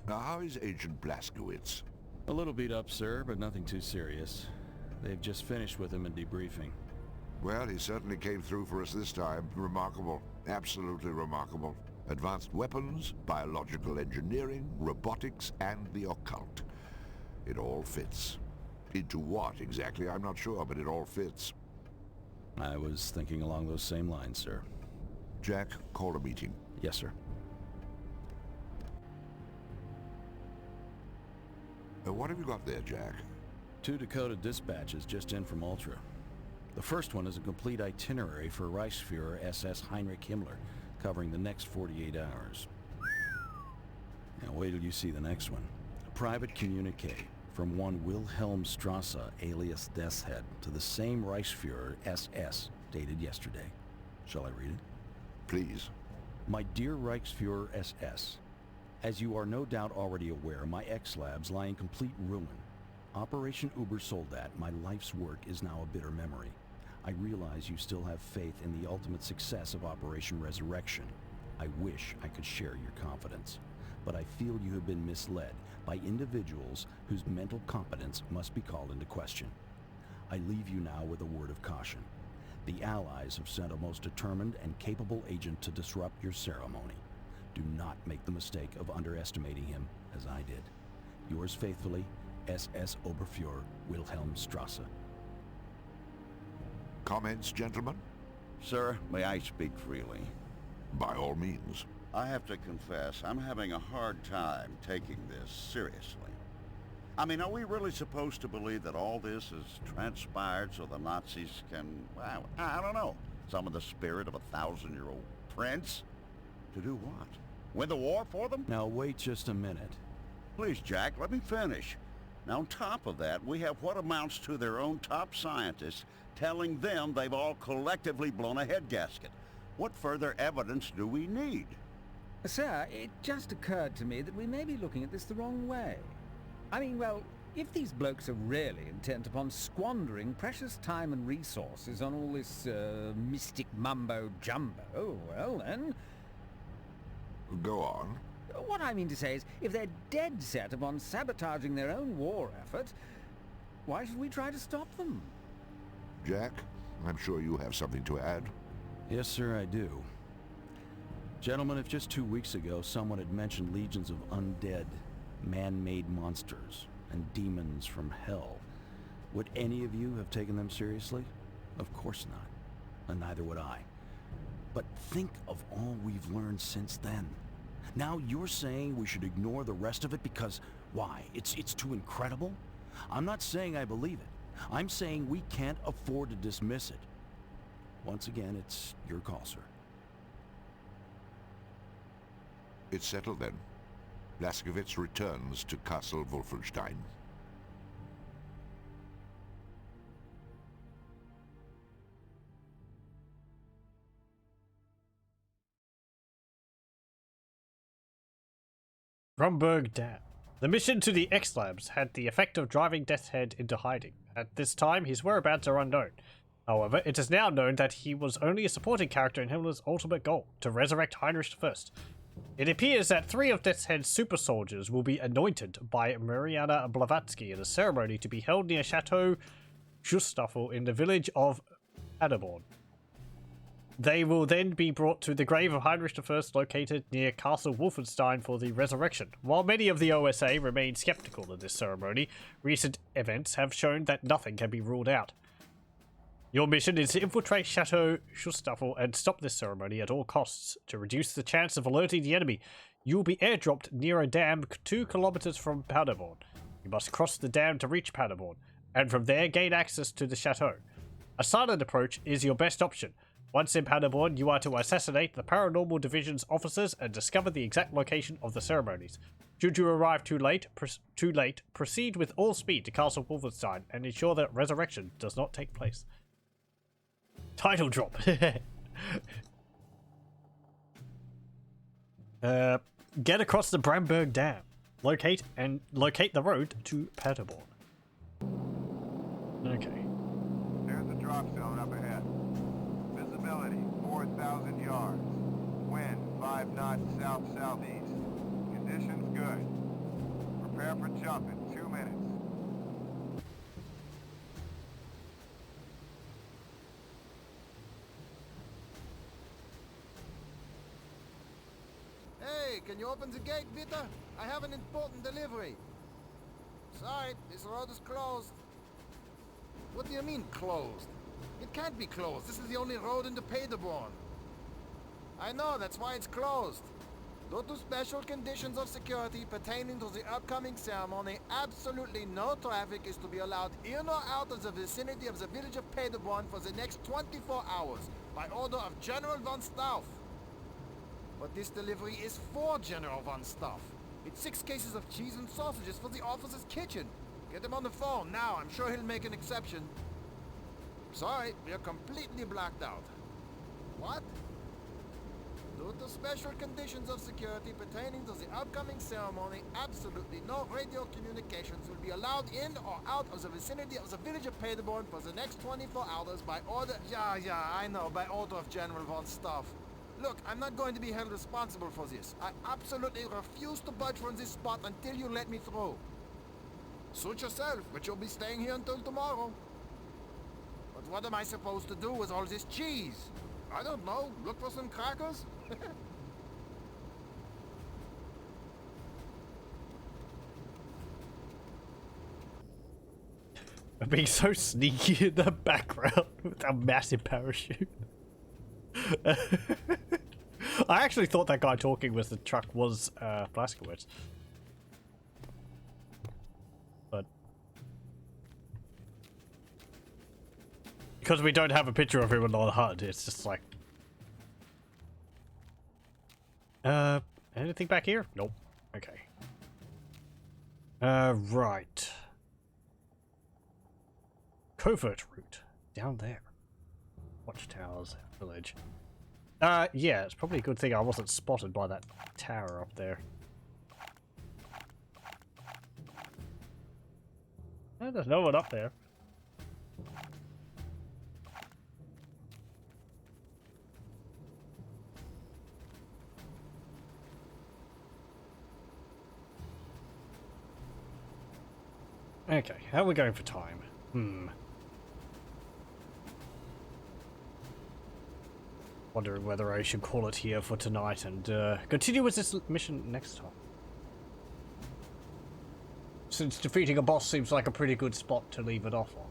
[SPEAKER 4] Now, how is Agent Blazkowicz?
[SPEAKER 5] A little beat up, sir, but nothing too serious. They've just finished with him in debriefing.
[SPEAKER 4] Well, he certainly came through for us this time. Remarkable. Absolutely remarkable. Advanced weapons, biological engineering, robotics, and the occult. It all fits. Into what exactly, I'm not sure, but it all fits.
[SPEAKER 5] I was thinking along those same lines, sir.
[SPEAKER 4] Jack, call a meeting.
[SPEAKER 5] Yes, sir.
[SPEAKER 4] What have you got there, Jack?
[SPEAKER 5] 2 decoded dispatches just in from Ultra. The first one is a complete itinerary for Reichsfuhrer SS Heinrich Himmler, covering the next 48 hours. Now wait till you see the next one. A private communique from one Wilhelm Strasse, alias Deathshead, to the same Reichsfuhrer SS, dated yesterday. Shall I read it?
[SPEAKER 4] Please.
[SPEAKER 5] My dear Reichsfuhrer SS, as you are no doubt already aware, my X-Labs lie in complete ruin. Operation Ubersoldat, my life's work, is now a bitter memory. I realize you still have faith in the ultimate success of Operation Resurrection. I wish I could share your confidence, but I feel you have been misled by individuals whose mental competence must be called into question. I leave you now with a word of caution. The Allies have sent a most determined and capable agent to disrupt your ceremony. Do not make the mistake of underestimating him, as I did. Yours faithfully, SS Oberfuhrer Wilhelm Strasse.
[SPEAKER 4] Comments, gentlemen?
[SPEAKER 7] Sir, may I speak freely?
[SPEAKER 4] By all means.
[SPEAKER 7] I have to confess, I'm having a hard time taking this seriously. I mean, are we really supposed to believe that all this has transpired so the Nazis can, well, I don't know, summon the spirit of a 1,000-year-old prince? To do what? Win the war for them?
[SPEAKER 5] Now wait just a minute.
[SPEAKER 7] Please, Jack, let me finish. Now, on top of that, we have what amounts to their own top scientists telling them they've all collectively blown a head gasket. What further evidence do we need?
[SPEAKER 3] Sir, it just occurred to me that we may be looking at this the wrong way. I mean, well, if these blokes are really intent upon squandering precious time and resources on all this, mystic mumbo-jumbo, well then...
[SPEAKER 4] Go on.
[SPEAKER 3] What I mean to say is, if they're dead set upon sabotaging their own war effort, why should we try to stop them?
[SPEAKER 4] Jack, I'm sure you have something to add.
[SPEAKER 5] Yes, sir, I do. Gentlemen, if just 2 weeks ago someone had mentioned legions of undead, man-made monsters and demons from hell, would any of you have taken them seriously? Of course not, and neither would I. But think of all we've learned since then. Now you're saying we should ignore the rest of it because, why, it's too incredible? I'm not saying I believe it. I'm saying we can't afford to dismiss it. Once again, it's your call, sir.
[SPEAKER 4] It's settled then. Blazkowicz returns to Castle Wolfenstein.
[SPEAKER 1] Brumberg Dam. The mission to the X-Labs had the effect of driving Death's Head into hiding. At this time, his whereabouts are unknown. However, it is now known that he was only a supporting character in Himmler's ultimate goal, to resurrect Heinrich I. It appears that 3 of Death's Head's super soldiers will be anointed by Mariana Blavatsky in a ceremony to be held near Chateau Schustaffel in the village of Paderborn. They will then be brought to the grave of Heinrich I located near Castle Wolfenstein for the resurrection. While many of the OSA remain skeptical of this ceremony, recent events have shown that nothing can be ruled out. Your mission is to infiltrate Chateau Schustaffel and stop this ceremony at all costs. To reduce the chance of alerting the enemy, you will be airdropped near a dam 2 kilometers from Paderborn. You must cross the dam to reach Paderborn, and from there gain access to the chateau. A silent approach is your best option. Once in Paderborn, you are to assassinate the Paranormal Division's officers and discover the exact location of the ceremonies. Should you arrive too late, proceed with all speed to Castle Wolfenstein and ensure that resurrection does not take place. Title drop. Get across the Bramberg Dam. Locate the road to Paderborn. Okay.
[SPEAKER 6] There's the drop zone up ahead. Visibility 4,000 yards. Wind 5 knots south-southeast. Conditions good. Prepare for jump in 2 minutes.
[SPEAKER 2] Hey, can you open the gate, bitte? I have an important delivery. Sorry, this road is closed. What do you mean, closed? It can't be closed. This is the only road into Paderborn. I know, that's why it's closed. Due to special conditions of security pertaining to the upcoming ceremony, absolutely no traffic is to be allowed in or out of the vicinity of the village of Paderborn for the next 24 hours, by order of General von Stauff. But this delivery is for General von Stauff. It's 6 cases of cheese and sausages for the officer's kitchen. Get him on the phone now. I'm sure he'll make an exception. Sorry, we're completely blacked out. What? Due to special conditions of security pertaining to the upcoming ceremony, absolutely no radio communications will be allowed in or out of the vicinity of the village of Paderborn for the next 24 hours by order... Yeah, I know, by order of General von Stauff. Look, I'm not going to be held responsible for this. I absolutely refuse to budge from this spot until you let me through. Suit yourself, but you'll be staying here until tomorrow. But what am I supposed to do with all this cheese? I don't know. Look for some crackers?
[SPEAKER 1] I'm being so sneaky in the background with a massive parachute. I actually thought that guy talking with the truck was Blazkowicz. But because we don't have a picture of him on the HUD, it's just like anything back here? Nope. Okay. Right. Covert route down there. Watchtowers, village. Yeah, it's probably a good thing I wasn't spotted by that tower up there. Oh, there's no one up there. Okay, how are we going for time? Wondering whether I should call it here for tonight and continue with this mission next time. Since defeating a boss seems like a pretty good spot to leave it off on.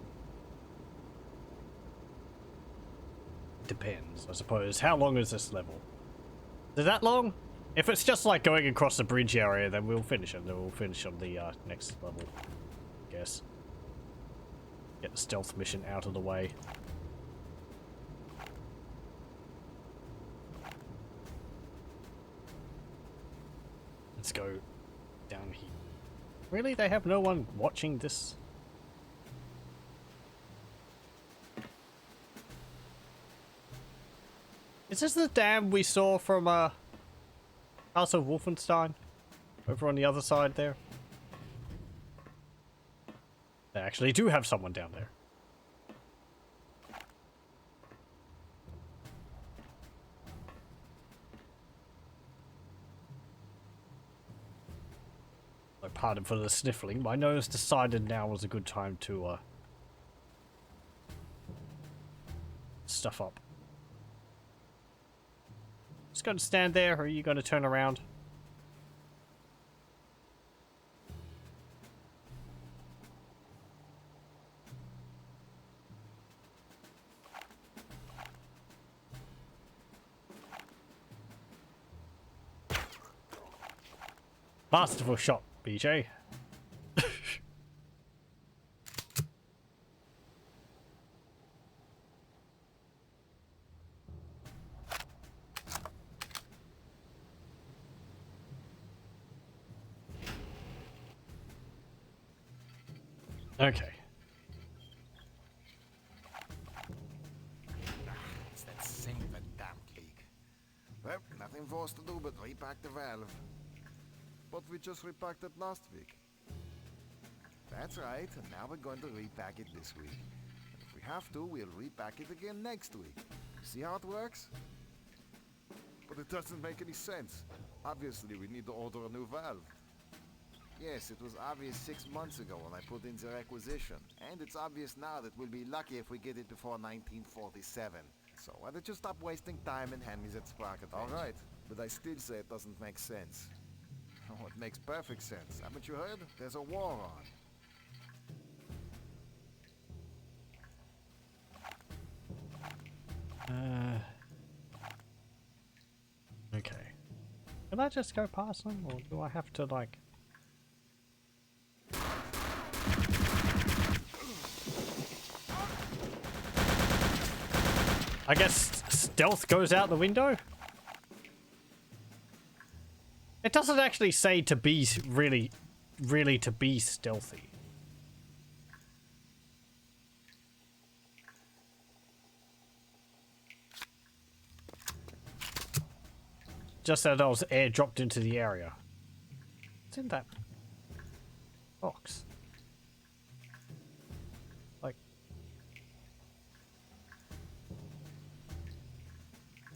[SPEAKER 1] Depends, I suppose. How long is this level? Is it that long? If it's just like going across the bridge area, then we'll finish it. Then we'll finish on the next level, I guess. Get the stealth mission out of the way. Let's go down here. Really? They have no one watching this? Is this the dam we saw from Castle Wolfenstein? Over on the other side there. They actually do have someone down there. So pardon for the sniffling. My nose decided now was a good time to stuff up. Just going to stand there, or are you going to turn around? Masterful shot, BJ. Okay.
[SPEAKER 2] It's that same damn cake. Well, nothing for us to do but repack the valve. But we just repacked it last week. That's right, and now we're going to repack it this week. And if we have to, we'll repack it again next week. See how it works? But it doesn't make any sense. Obviously, we need to order a new valve. Yes, it was obvious 6 months ago when I put in the requisition. And it's obvious now that we'll be lucky if we get it before 1947. So why don't you stop wasting time and hand me that sprocket? Alright, but I still say it doesn't make sense. Oh, it makes perfect sense. Haven't you heard? There's a war on.
[SPEAKER 1] Okay. Can I just go past them, or do I have to, like... I guess stealth goes out the window? It doesn't actually say to be really to be stealthy. Just that I was airdropped into the area. What's in that box? Like...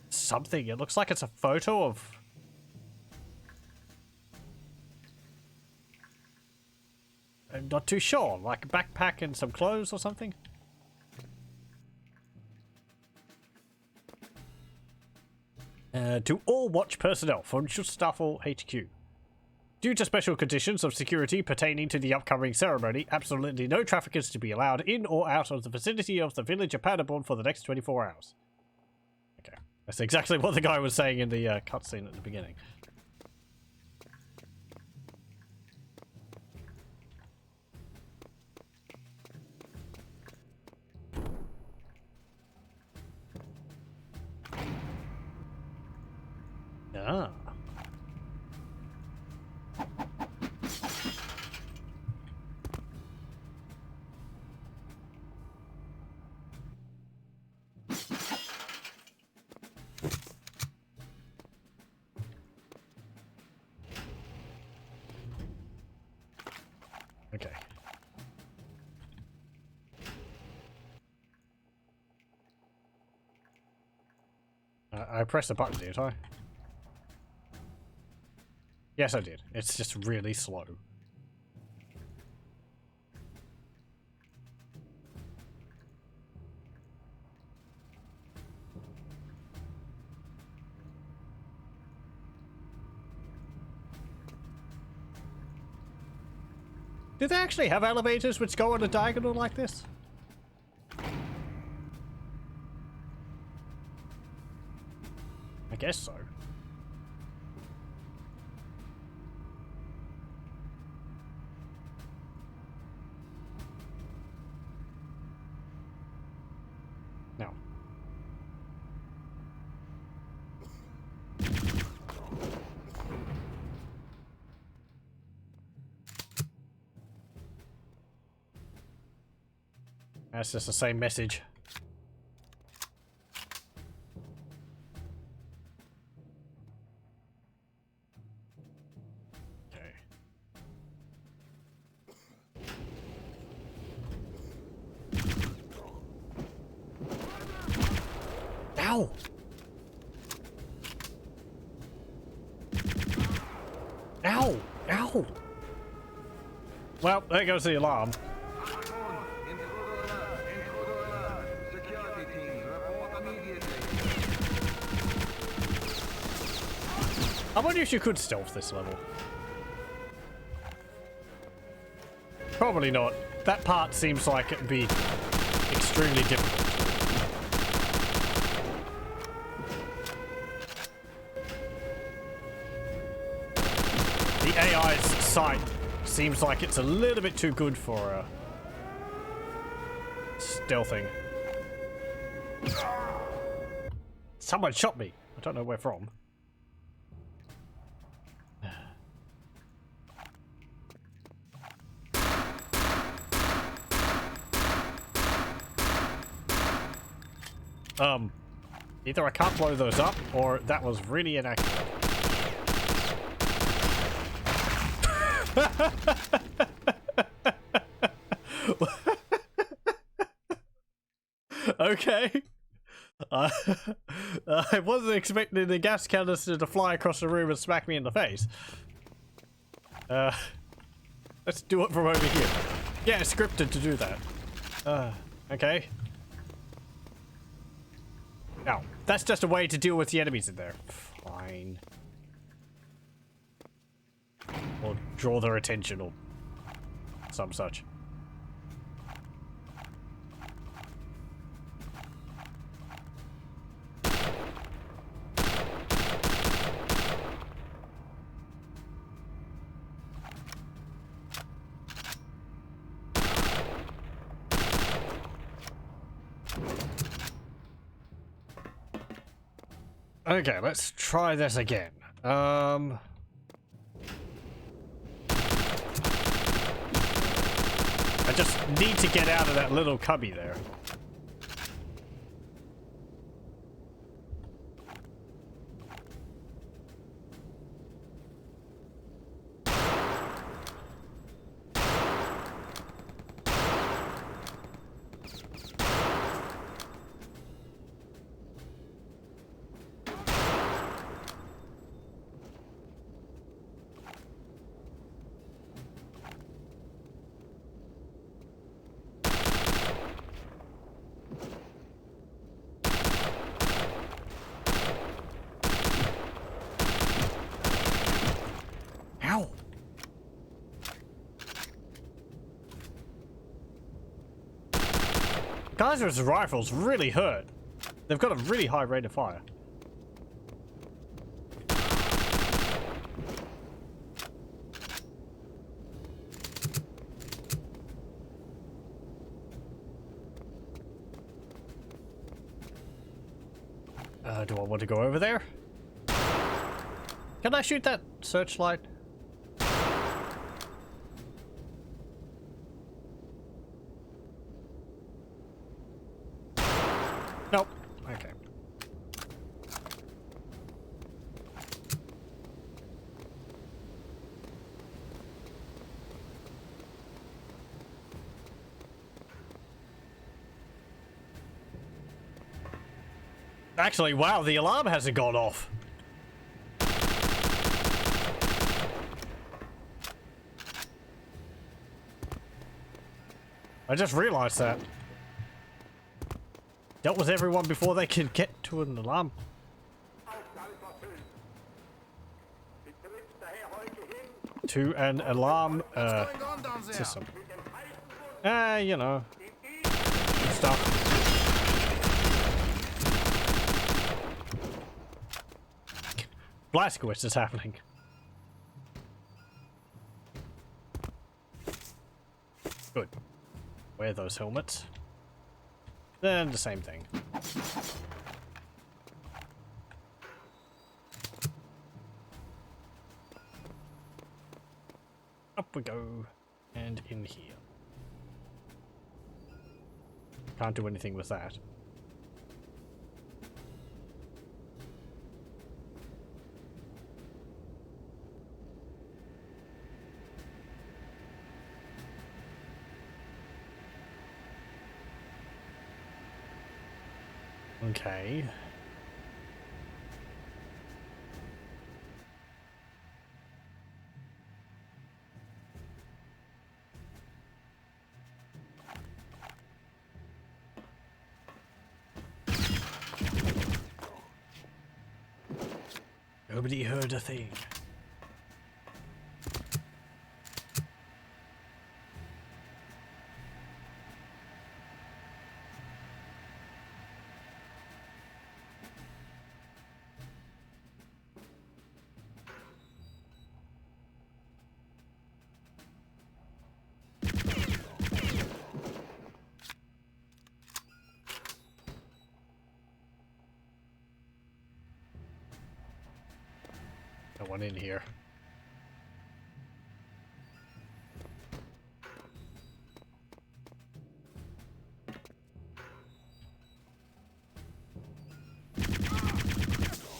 [SPEAKER 1] something. It looks like it's a photo of... I'm not too sure. Like a backpack and some clothes or something? To all watch personnel from Schutzstaffel HQ. Due to special conditions of security pertaining to the upcoming ceremony, absolutely no traffic is to be allowed in or out of the vicinity of the village of Paderborn for the next 24 hours. Okay. That's exactly what the guy was saying in the cutscene at the beginning. Ah. Okay. I pressed the button, didn't I? Yes, I did. It's just really slow. Do they actually have elevators which go on a diagonal like this? I guess so. No. That's just the same message. Okay. Ow! Ow! Ow! Well, there goes the alarm. I wonder if you could stealth this level. Probably not. That part seems like it'd be extremely difficult. The AI's sight seems like it's a little bit too good for stealthing. Someone shot me. I don't know where from. Either I can't blow those up, or that was really inaccurate. Okay. I wasn't expecting the gas canister to fly across the room and smack me in the face. Let's do it from over here. Yeah, it's scripted to do that. Okay. Now, that's just a way to deal with the enemies in there. Fine. Or draw their attention or some such. Okay, let's try this again. I just need to get out of that little cubby there. Geyser's rifles really hurt. They've got a really high rate of fire. Do I want to go over there? Can I shoot that searchlight? Nope. Okay. Actually, wow, the alarm hasn't gone off. I just realized that. Dealt with everyone before they could get to an alarm. To an alarm system. You know. Stuff. Blazkowicz is happening. Good. Wear those helmets. Then the same thing. Up we go. And in here. Can't do anything with that. Okay. Nobody heard a thing. No one in here.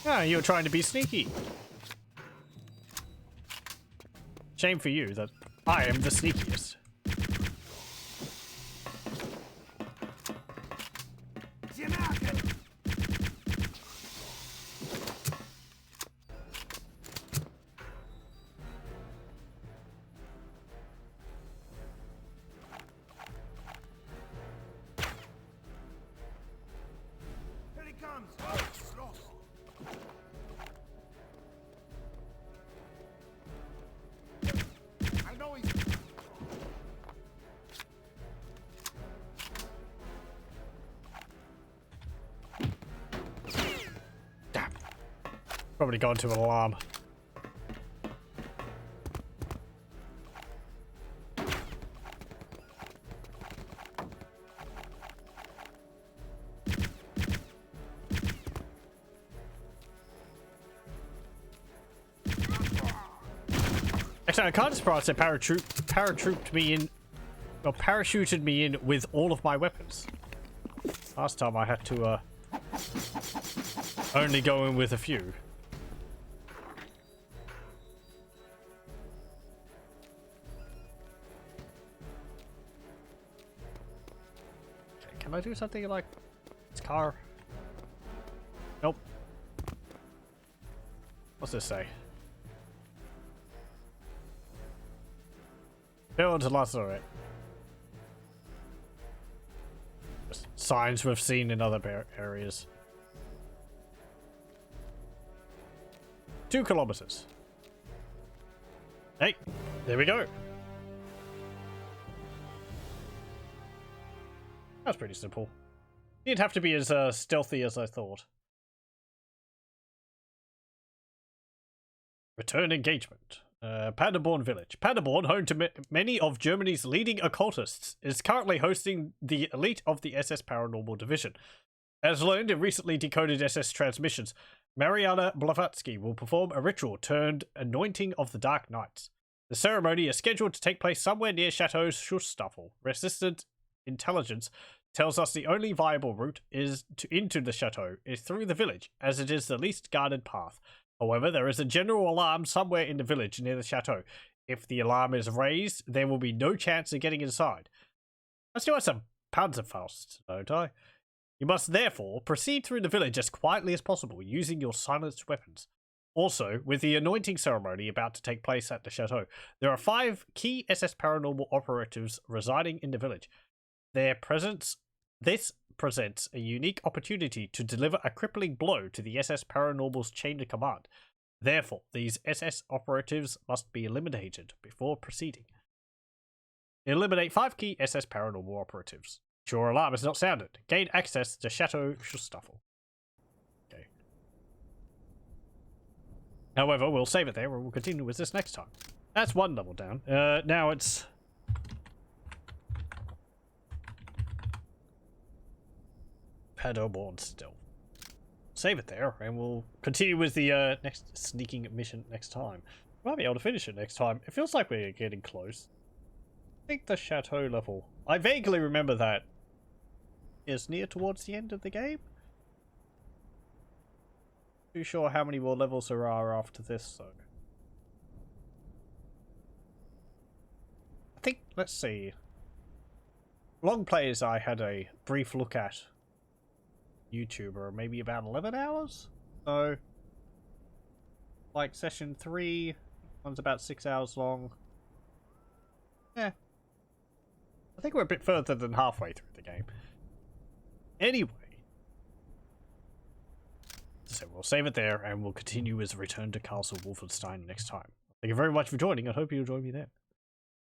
[SPEAKER 1] Ah, you're trying to be sneaky. Shame for you that I am the sneakiest.
[SPEAKER 2] Here he comes! I know he's...
[SPEAKER 1] Damn. Probably gone to an alarm. Actually, I'm kind of surprised they paratrooped me in, or parachuted me in with all of my weapons. Last time I had to only go in with a few. Okay, can I do something like this car? Nope. What's this say? Build to lacerate. Just signs we've seen in other areas. 2 kilometers. Hey, there we go. That's pretty simple. Didn't have to be as stealthy as I thought. Return engagement. Paderborn Village. Paderborn, home to many of Germany's leading occultists, is currently hosting the elite of the SS Paranormal Division. As learned in recently decoded SS transmissions, Mariana Blavatsky will perform a ritual turned anointing of the Dark Knights. The ceremony is scheduled to take place somewhere near Chateau Schustaffel. Resistant intelligence tells us the only viable route into the chateau is through the village, as it is the least guarded path. However, there is a general alarm somewhere in the village near the chateau. If the alarm is raised, there will be no chance of getting inside. I still have some Panzerfaust, don't I? You must therefore proceed through the village as quietly as possible, using your silenced weapons. Also, with the anointing ceremony about to take place at the chateau, there are 5 key SS Paranormal operatives residing in the village. This presents a unique opportunity to deliver a crippling blow to the SS Paranormal's chain of command. Therefore, these SS operatives must be eliminated before proceeding. Eliminate 5 key SS Paranormal operatives. Your alarm is not sounded. Gain access to Chateau Schustaffel. Okay. However, we'll save it there and we'll continue with this next time. That's 1 level down. Now it's... Paderborn still. Save it there, and we'll continue with the next sneaking mission next time. We might be able to finish it next time. It feels like we're getting close. I think the chateau level, I vaguely remember that is near towards the end of the game. Too sure how many more levels there are after this, though. I think, let's see. Long plays I had a brief look at YouTuber, maybe about 11 hours? So, like session 3, one's about 6 hours long. Yeah. I think we're a bit further than halfway through the game. Anyway. said, we'll save it there, and we'll continue as Return to Castle Wolfenstein next time. Thank you very much for joining. I hope you'll join me then.